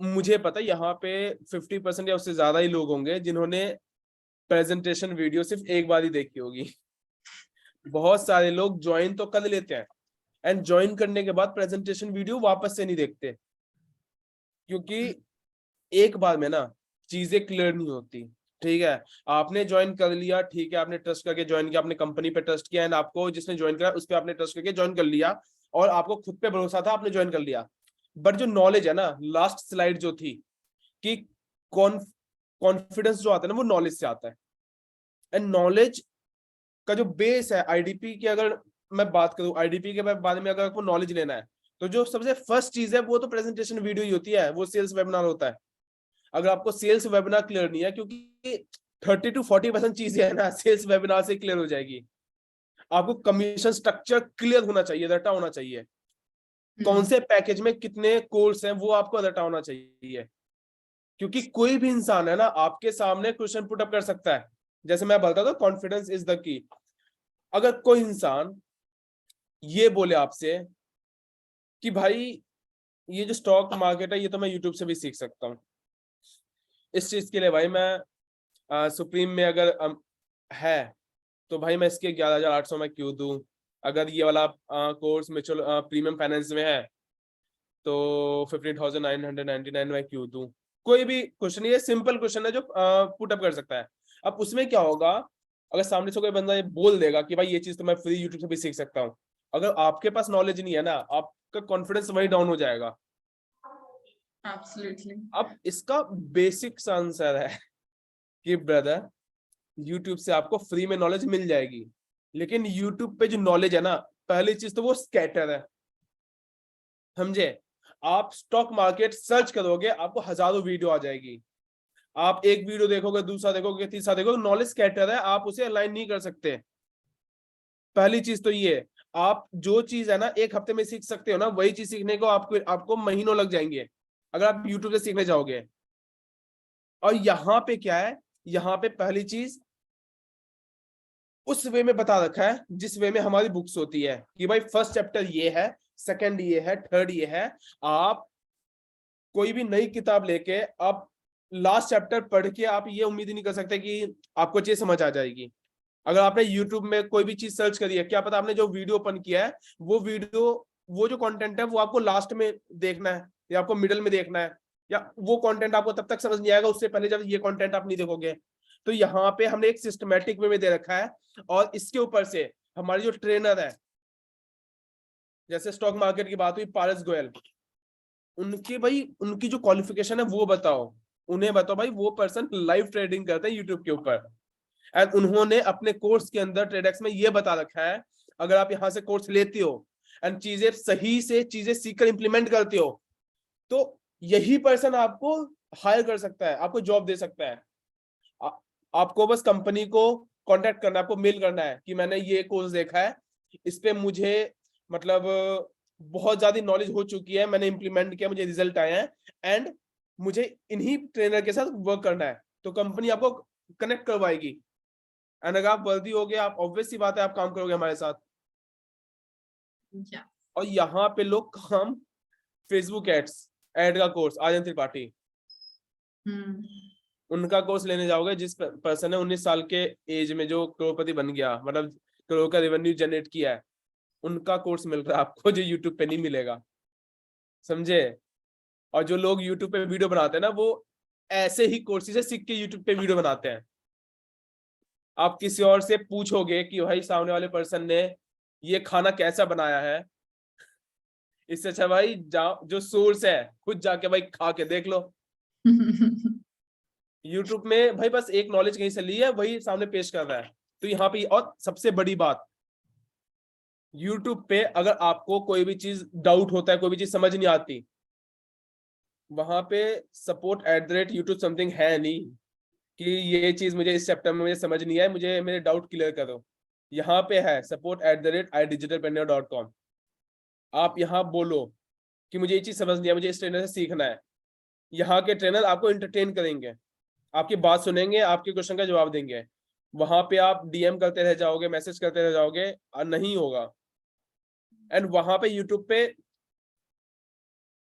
मुझे पता है यहाँ पे 50% या उससे ज्यादा ही लोग होंगे जिन्होंने प्रेजेंटेशन वीडियो सिर्फ एक बार ही देखी होगी। बहुत सारे लोग ज्वाइन तो कर लेते हैं एंड ज्वाइन करने के बाद प्रेजेंटेशन वीडियो वापस से नहीं देखते, क्योंकि एक बार में ना चीजें क्लियर नहीं होती। ठीक है, आपने ज्वाइन कर लिया, ठीक है, आपने ट्रस्ट करके ज्वाइन किया, आपने कंपनी पे ट्रस्ट किया एंड आपको जिसने ज्वाइन करा उस पर आपने ट्रस्ट करके ज्वाइन कर लिया और आपको खुद पे भरोसा था, आपने ज्वाइन कर लिया। बट जो नॉलेज है ना, लास्ट स्लाइड जो थी कि कॉन्फिडेंस जो आता है ना वो नॉलेज से आता है। एंड नॉलेज का जो बेस है आईडीपी की, अगर मैं बात करूं आईडीपी के बारे में, अगर आपको नॉलेज लेना है तो जो सबसे फर्स्ट चीज है वो तो प्रेजेंटेशन वीडियो ही होती है, वो सेल्स वेबिनार होता है। अगर आपको सेल्स वेबिनार क्लियर नहीं है, क्योंकि 30-40% चीजें है ना सेल्स वेबिनार से क्लियर हो जाएगी। आपको कमीशन स्ट्रक्चर क्लियर होना चाहिए, रटा होना चाहिए, कौन से पैकेज में कितने कोर्स हैं वो आपको रटा होना चाहिए। क्योंकि कोई भी इंसान है ना आपके सामने क्वेश्चन पुट अप कर सकता है। जैसे मैं बोलता था कॉन्फिडेंस इज द की। अगर कोई इंसान ये बोले आपसे कि भाई ये जो स्टॉक मार्केट है ये तो मैं यूट्यूब से भी सीख सकता हूँ, इस चीज के लिए भाई मैं सुप्रीम में अगर है तो भाई मैं इसके 11,800 में क्यों दूं? अगर ये वाला कोर्स म्यूचुअल प्रीमियम फाइनेंस में है तो 15,999 में क्यों दूं? कोई भी क्वेश्चन, ये सिंपल क्वेश्चन है जो पुट अप कर सकता है। अब उसमें क्या होगा, अगर सामने से कोई बंदा ये बोल देगा कि भाई ये चीज तो मैं फ्री यूट्यूब से भी सीख सकता हूँ, अगर आपके पास नॉलेज नहीं है ना, आपका कॉन्फिडेंस वही डाउन हो जाएगा। एब्सोल्युटली। अब इसका बेसिक आंसर है कि ब्रदर, यूट्यूब से आपको फ्री में नॉलेज मिल जाएगी, लेकिन यूट्यूब पे जो नॉलेज है ना, पहली चीज तो वो स्कैटर है, समझे? आप स्टॉक मार्केट सर्च करोगे आपको हजारों वीडियो आ जाएगी, आप एक वीडियो देखोगे, दूसरा देखोगे, तीसरा देखोगे, नॉलेज स्कैटर है, आप उसे अलाइन नहीं कर सकते। पहली चीज तो ये, आप जो चीज है ना एक हफ्ते में सीख सकते हो ना, वही चीज सीखने को आपको महीनों लग जाएंगे अगर आप यूट्यूब से सीखने जाओगे। और यहाँ पे क्या है, यहाँ पे पहली चीज उस वे में बता रखा है जिस वे में हमारी बुक्स होती है कि भाई फर्स्ट चैप्टर ये है, सेकंड ये है, थर्ड ये है। आप कोई भी नई किताब लेके आप लास्ट चैप्टर पढ़ के आप ये उम्मीद ही नहीं कर सकते कि आपको चीज समझ आ जाएगी। अगर आपने यूट्यूब में कोई भी चीज सर्च करी है, क्या पता आपने जो वीडियो ओपन किया है वो वीडियो, वो जो कंटेंट है वो आपको लास्ट में देखना है या आपको मिडल में देखना है, या वो कंटेंट आपको तब तक समझ नहीं आएगा उससे पहले जब ये कंटेंट आप नहीं देखोगे। तो यहाँ पे हमने एक सिस्टमैटिक वे में दे रखा है, और इसके ऊपर से हमारे जो ट्रेनर है, जैसे स्टॉक मार्केट की बात हुई पारस गोयल, उनकी जो क्वालिफिकेशन है वो बताओ, उन्हें बताओ भाई वो पर्सन लाइव ट्रेडिंग करते हैं यूट्यूब के ऊपर, एंड उन्होंने अपने कोर्स के अंदर ट्रेडेक्स में ये बता रखा है, अगर आप यहाँ से कोर्स लेते हो एंड चीजें सही से चीजें सीखकर इंप्लीमेंट करते हो, तो यही पर्सन आपको हायर कर सकता है, आपको जॉब दे सकता है। आपको बस कंपनी को कांटेक्ट करना है, आपको मेल करना है कि मैंने ये कोर्स देखा है, इस पे मुझे मतलब बहुत ज्यादा नॉलेज हो चुकी है, मैंने इंप्लीमेंट किया, मुझे रिजल्ट आए हैं, एंड मुझे इन्हीं ट्रेनर के साथ वर्क करना है, तो कंपनी आपको कनेक्ट करवाएगी। एंड अगर आप वर्दी हो गए, आप ऑब्वियस सी बात है आप काम करोगे हमारे साथ। या और यहाँ पे लोग काम फेसबुक एड्स, एड का कोर्स, आर्यन त्रिपाठी, उनका कोर्स लेने जाओगे, जिस पर्सन है 19 साल के एज में जो करोड़पति बन गया, मतलब करोड़ का रेवेन्यू जनरेट किया है, उनका कोर्स मिल रहा है आपको, जो यूट्यूब पे नहीं मिलेगा, समझे। और जो लोग यूट्यूब पे वीडियो बनाते हैं ना, वो ऐसे ही कोर्सेज से सीख के यूट्यूब पे वीडियो बनाते हैं। आप किसी और से पूछोगे कि भाई सामने वाले पर्सन ने ये खाना कैसा बनाया है, इससे अच्छा भाई जो सोर्स है खुद जाके भाई खा के देख लो। यूट्यूब में भाई बस एक नॉलेज कहीं से ली है, वही सामने पेश कर रहा है। तो यहाँ पे और सबसे बड़ी बात, यूट्यूब पे अगर आपको कोई भी चीज डाउट होता है, कोई भी चीज समझ नहीं आती, वहां पे support@youtube समथिंग है नहीं कि ये चीज मुझे इस चैप्टर में मुझे समझ नहीं है, मुझे मेरे डाउट क्लियर करो। यहाँ पे है support@idigitalpreneur.com। आप यहाँ बोलो कि मुझे ये चीज समझ नहीं है, मुझे इस ट्रेनर से सीखना है। यहाँ के ट्रेनर आपको एंटरटेन करेंगे, आपकी बात सुनेंगे, आपके क्वेश्चन का जवाब देंगे। वहां पे आप डीएम करते रह जाओगे, मैसेज करते रह जाओगे, नहीं होगा। एंड वहां पे यूट्यूब पे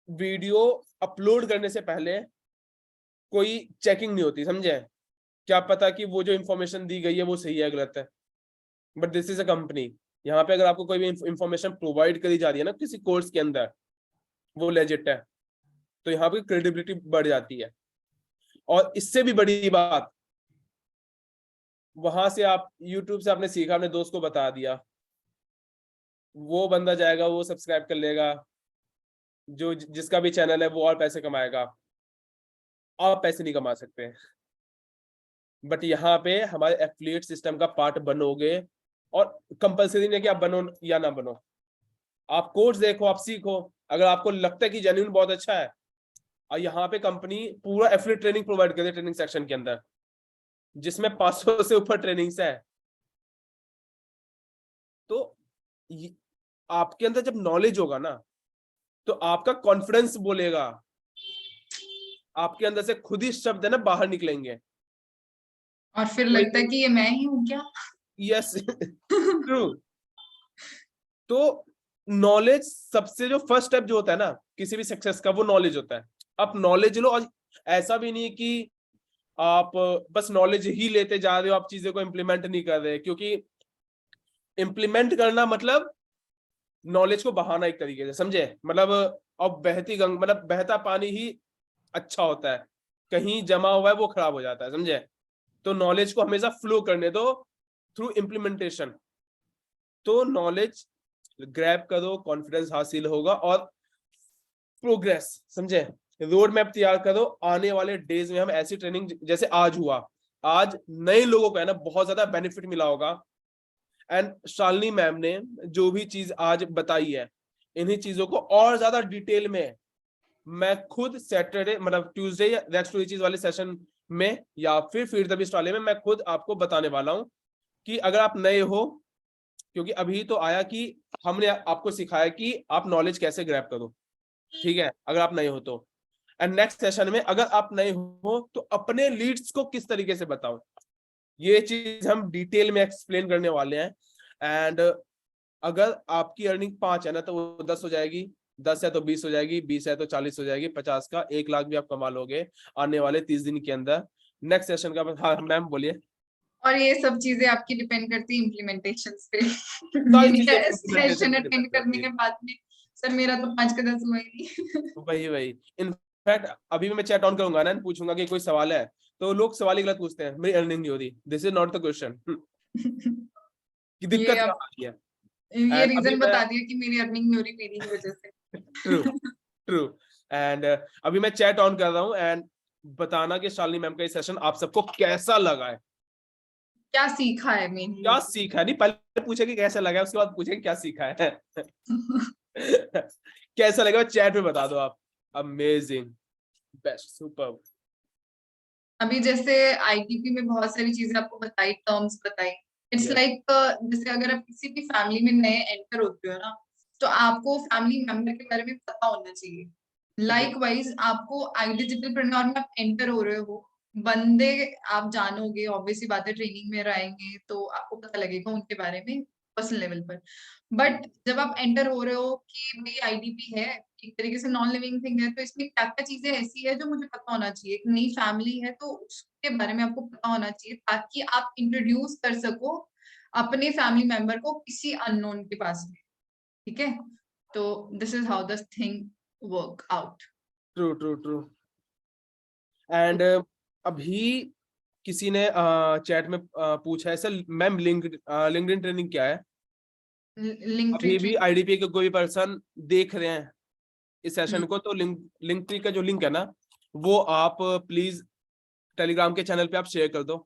वीडियो अपलोड करने से पहले कोई चेकिंग नहीं होती, समझे। क्या पता कि वो जो इंफॉर्मेशन दी गई है वो सही है गलत है, but this is a company. यहाँ पे अगर आपको कोई भी इंफॉर्मेशन प्रोवाइड करी जा रही है ना किसी कोर्स के अंदर, वो लेजिट है, तो यहाँ पे क्रेडिबिलिटी बढ़ जाती है। और इससे भी बड़ी बात, वहां से आप यूट्यूब से आपने सीखा, अपने दोस्त को बता दिया, वो बंदा जाएगा, वो सब्सक्राइब कर लेगा, जो जिसका भी चैनल है वो और पैसे कमाएगा, आप पैसे नहीं कमा सकते। बट यहाँ पे हमारे एफिलिएट सिस्टम का पार्ट बनोगे, और कंपलसरी नहीं कि आप बनो या ना बनो, आप कोर्स देखो, आप सीखो, अगर आपको लगता है कि जेन्युइन बहुत अच्छा है, और यहाँ पे कंपनी पूरा एफिलिएट ट्रेनिंग प्रोवाइड करती है ट्रेनिंग सेक्शन के अंदर, जिसमें 500 से ऊपर ट्रेनिंग्स है। तो आपके अंदर जब नॉलेज होगा ना, तो आपका कॉन्फिडेंस बोलेगा, आपके अंदर से खुद ही शब्द है ना बाहर निकलेंगे, और फिर लगता है कि ये मैं ही हूँ क्या? Yes, true. तो नॉलेज सबसे जो फर्स्ट स्टेप जो होता है ना किसी भी सक्सेस का, वो नॉलेज होता है। आप नॉलेज लो, और ऐसा भी नहीं कि आप बस नॉलेज ही लेते जा रहे हो, आप चीजें को इंप्लीमेंट नहीं कर रहे, क्योंकि इंप्लीमेंट करना मतलब नॉलेज को बहाना एक तरीके से, समझे। मतलब अब बहती गंगा, मतलब बहता पानी ही अच्छा होता है, कहीं जमा हुआ है वो खराब हो जाता है, समझे। तो नॉलेज को हमेशा फ्लो करने दो थ्रू इम्प्लीमेंटेशन। तो नॉलेज ग्रैब करो, कॉन्फिडेंस हासिल होगा, और प्रोग्रेस, समझे, रोड मैप तैयार करो। आने वाले डेज में हम ऐसी ट्रेनिंग, जैसे आज हुआ, आज नए लोगों को है ना बहुत ज्यादा बेनिफिट मिला होगा। एंड शालिनी मैम ने जो भी चीज आज बताई है, इन्हीं चीजों को और ज्यादा डिटेल में मैं खुद सैटरडे, मतलब ट्यूसडे या नेक्स्ट चीज वाले सेशन में, या फिर फीड द बिस्ट वाले में, मैं खुद आपको बताने वाला हूं कि अगर आप नए हो, क्योंकि अभी तो आया कि हमने आपको सिखाया कि आप नॉलेज कैसे ग्रैब करो, ठीक है, अगर आप नए हो तो। एंड नेक्स्ट सेशन में अगर आप नए हो तो अपने लीड्स को किस तरीके से बताओ, ये चीज हम डिटेल में एक्सप्लेन करने वाले हैं। एंड अगर आपकी अर्निंग 5 है ना, तो वो 10 हो जाएगी, 10 है तो 20 हो जाएगी, 20 है तो 40 हो जाएगी, 50 का 1 लाख भी आप कमा लोगे आने वाले 30 दिन के अंदर। नेक्स्ट सेशन का, हाँ मैम बोलिए। और ये सब चीजें आपकी डिपेंड करती है इम्प्लीमेंटेशंस पे। सारी मेरी चीजें सेशन implementation पे अटेंड depend करने करती के है। बाद में सर मेरा तो 5 का 10 हुआ ही नहीं। वही वही, इनफैक्ट अभी मैं चैट ऑन करूंगा ना, पूछूंगा कि कोई सवाल है, तो लोग सवाल ही गलत पूछते हैं, मेरी अर्निंग नहीं हो रही, this is not the question, कि ये दिक्कत अब कहाँ आ रही है। ये एंड अभी रीजन मैं बता दिया कि मेरी अर्निंग नहीं हो रही मेरी ही वजह से। True true. एंड अभी मैं चैट ऑन कर रहा हूँ, एंड बताना कि शालिनी मैम का ये सेशन आप सबको कैसा लगा है। क्या सीखा है मेनली। क्या सीखा है, नहीं पहले पूछेगी कैसा लगा, उसके बाद पूछेगी क्या सीखा है। कैसा लगा चैट में बता दो आप। Amazing, best, super. अभी जैसे आईटीपी में बहुत सारी चीजें आपको बताई, टर्म्स बताई। It's Yes. लाइक जैसे अगर आप किसी भी फैमिली में नए एंटर होते हो ना, तो आपको फैमिली मेंबर के बारे में पता होना चाहिए। लाइक वाइज आपको आई डिजिटल प्रेन्योर में आप एंटर हो रहे हो, बंदे आप जानोगे, ऑब्वियसली बात है, ट्रेनिंग में रहेंगे तो आपको पता लगेगा उनके बारे में पर्सनल लेवल पर। बट जब आप एंटर हो रहे हो कि भाई आईडीपी है, एक तरीके से नॉन लिविंग थिंग है, तो इसमें क्या क्या चीजें ऐसी है जो मुझे पता होना चाहिए। एक नई फैमिली है तो उसके बारे में आपको पता होना चाहिए, ताकि आप इंट्रोड्यूस कर सको अपने फैमिली मेंबर को किसी अननोन के पास में। ठीक है, तो this is how this thing work out. True true true. And अभी किसी ने चैट में पूछा है सर मैम लिंक्डइन ट्रेनिंग क्या है। अभी भी आईडीपी के कोई पर्सन देख रहे हैं इस सेशन को, तो लिंक्डइन का जो लिंक है ना, वो आप प्लीज टेलीग्राम के चैनल पे आप शेयर कर दो।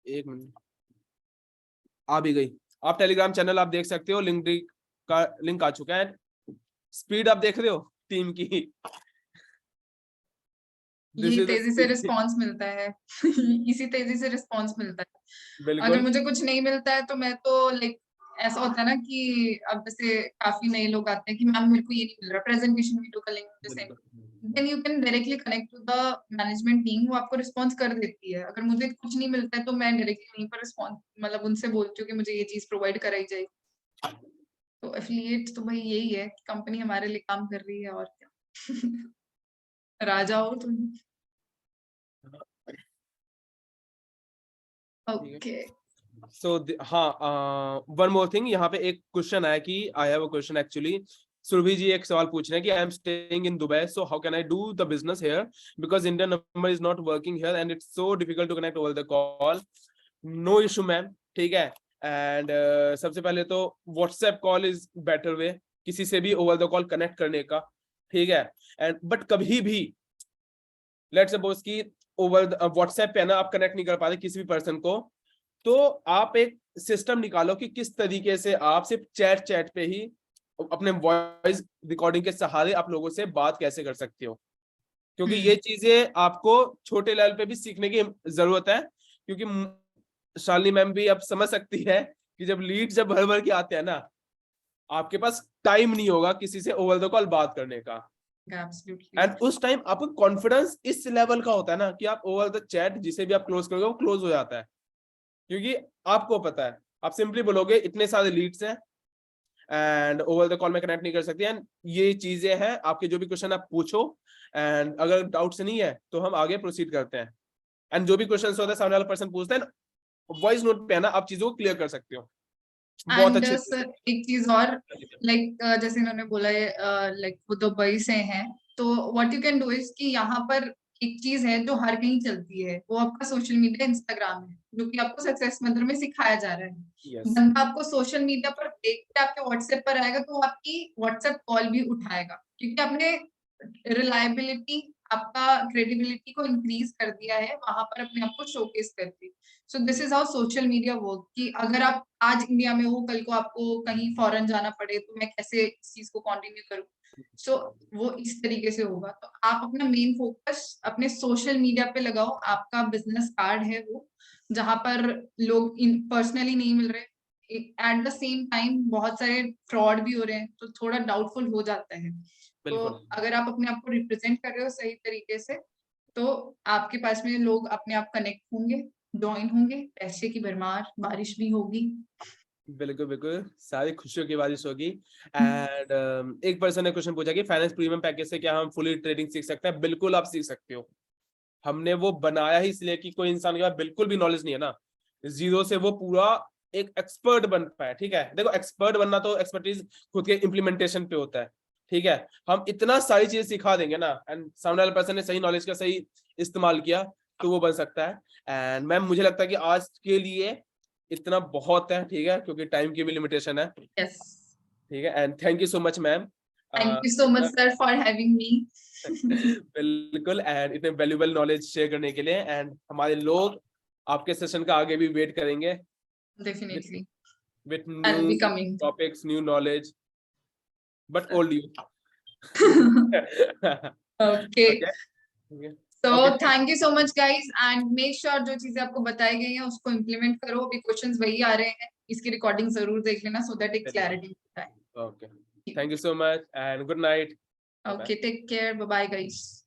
एक मिनट, आ भी गई। आप टेलीग्राम चैनल आप देख सकते हो, लिंक्डइन का लिंक आ चुका है। स्पीड आप देख रहे हो टीम की। यही तेजी से रिस्पॉन्स मिलता है। इसी तेजी से रिस्पॉन्स मिलता है। अगर बिल्कुल मुझे कुछ नहीं मिलता है तो मैं तो लाइक, ऐसा होता है ना कि अब जैसे काफी नए लोग आते हैं कि मैम मेरे को ये नहीं मिल रहा, प्रेजेंटेशन वीडियो का लिंक मुझे send, then you can directly connect to the management team, वो आपको रिस्पॉन्स कर देती है। अगर मुझे कुछ नहीं मिलता है तो मैं डायरेक्टली वहीं पर रिस्पॉन्स, मतलब उनसे बोलती हूँ कि मुझे ये चीज प्रोवाइड कराई जाए। तो एफिलिएट तो भाई यही है कि कंपनी हमारे लिए काम कर रही है, और क्या। राजा हो तुम। ओके। सो हाँ, वन मोर थिंग, यहाँ पे एक क्वेश्चन आया कि I have a question actually. Surabhi ji एक सवाल पूछ रहे हैं कि I am staying in Dubai, so how can I do the business here because Indian number is not working here and it's so difficult to connect over the call. No issue ma'am, ठीक है। And सबसे पहले तो WhatsApp call is better way किसी से भी over the call connect करने का, ठीक है। एंड बट कभी भी लेट्स सपोज कि ओवर व्हाट्सएप पे ना आप कनेक्ट नहीं कर पाते किसी भी पर्सन को, तो आप एक सिस्टम निकालो कि किस तरीके से आप सिर्फ चैट पे ही अपने वॉइस रिकॉर्डिंग के सहारे आप लोगों से बात कैसे कर सकते हो। क्योंकि ये चीजें आपको छोटे लेवल पे भी सीखने की जरूरत है, क्योंकि शालिनी मैम भी अब समझ सकती है कि जब जब भर भर के आते हैं ना, आपके पास टाइम नहीं होगा किसी से ओवर द कॉल बात करने का। एंड उस टाइम आपको कॉन्फिडेंस इस लेवल का होता है ना कि आप ओवर द चैट जिसे भी आप क्लोज करोगे वो क्लोज हो जाता है, क्योंकि आपको पता है आप सिंपली बोलोगे इतने सारे लीड्स हैं एंड ओवर द कॉल में कनेक्ट नहीं कर सकती, एंड ये चीजें हैं। आपके जो भी क्वेश्चन आप पूछो, एंड अगर डाउट्स नहीं है तो हम आगे प्रोसीड करते हैं। एंड जो भी क्वेश्चन होता है सामने वाला पर्सन पूछता है, वॉइस नोट पे है ना, आप चीजों को क्लियर कर सकते हो बहुत एंड अच्छे सर एक चीज और, लाइक जैसे इन्होंने बोला है लाइक वो दुबई से हैं, तो what you can do is कि यहाँ पर एक चीज है जो हर कहीं चलती है, वो आपका सोशल मीडिया, इंस्टाग्राम है, जो कि आपको सक्सेस मंत्र में सिखाया जा रहा है। यस बंदा आपको सोशल मीडिया पर देख के आपके व्हाट्सएप पर आएगा तो वो आपकी व्हाट्सएप कॉल भी उठाएगा, क्योंकि आपने रिलायबिलिटी, आपका क्रेडिबिलिटी को इंक्रीज कर दिया है वहां पर अपने आप को शोकेस करके। So this is how social media work, कि अगर आप आज इंडिया में हो, कल को आपको कहीं फॉरेन जाना पड़े तो मैं कैसे इस चीज को कंटिन्यू करूं। सो वो इस तरीके से होगा। तो आप अपना मेन फोकस अपने सोशल मीडिया पे लगाओ, आपका बिजनेस कार्ड है वो, जहां पर लोग पर्सनली नहीं मिल रहे, एट द सेम टाइम बहुत सारे फ्रॉड भी हो रहे हैं, तो थोड़ा डाउटफुल हो जाता है। तो बिल्कुल अगर आप अपने आप को रिप्रेजेंट कर रहे हो सही तरीके से, तो आपके पास में लोग अपने आप कनेक्ट होंगे, ज्वाइन होंगे, पैसे की भरमार बारिश भी होगी। बिल्कुल बिल्कुल, सारी खुशियों की बारिश होगी। एंड एक पर्सन ने क्वेश्चन पूछा कि फाइनेंस प्रीमियम पैकेज से क्या हम फुली ट्रेडिंग सीख सकते हैं। बिल्कुल आप सीख सकते हो। हमने वो बनाया ही इसलिए कि कोई इंसान के पास बिल्कुल भी नॉलेज नहीं है ना, जीरो से वो पूरा एक एक्सपर्ट बन पाए। ठीक है, देखो एक्सपर्ट बनना तो एक्सपर्टीज खुद के इम्प्लीमेंटेशन पे होता है। ठीक है, हम इतना सारी चीजें सिखा देंगे ना, एंड सामने वाले पर्सन ने सही नॉलेज का सही इस्तेमाल किया तो वो बन सकता है। एंड मैम मुझे लगता है कि आज के लिए इतना बहुत है, ठीक है, क्योंकि टाइम की भी लिमिटेशन है। यस। ठीक है, and thank you so much ma'am. Thank you so much, sir, for having me. बिल्कुल, एंड इतने वैल्यूएबल नॉलेज शेयर करने के लिए, एंड हमारे लोग आपके सेशन का आगे भी वेट करेंगे Definitely, with I'll be new coming. Topics, new knowledge, but old you. Okay. Okay. So Okay. thank you so much, guys, and make sure जो चीजें आपको बताई गई हैं उसको इम्प्लीमेंट करो. अभी क्वेश्चंस वही आ रहे हैं, इसकी रिकॉर्डिंग जरूर देख लेना so that एक क्लैरिटी होता है. Okay. Thank you so much and good night. Bye-bye. Okay, take care. Bye bye, guys.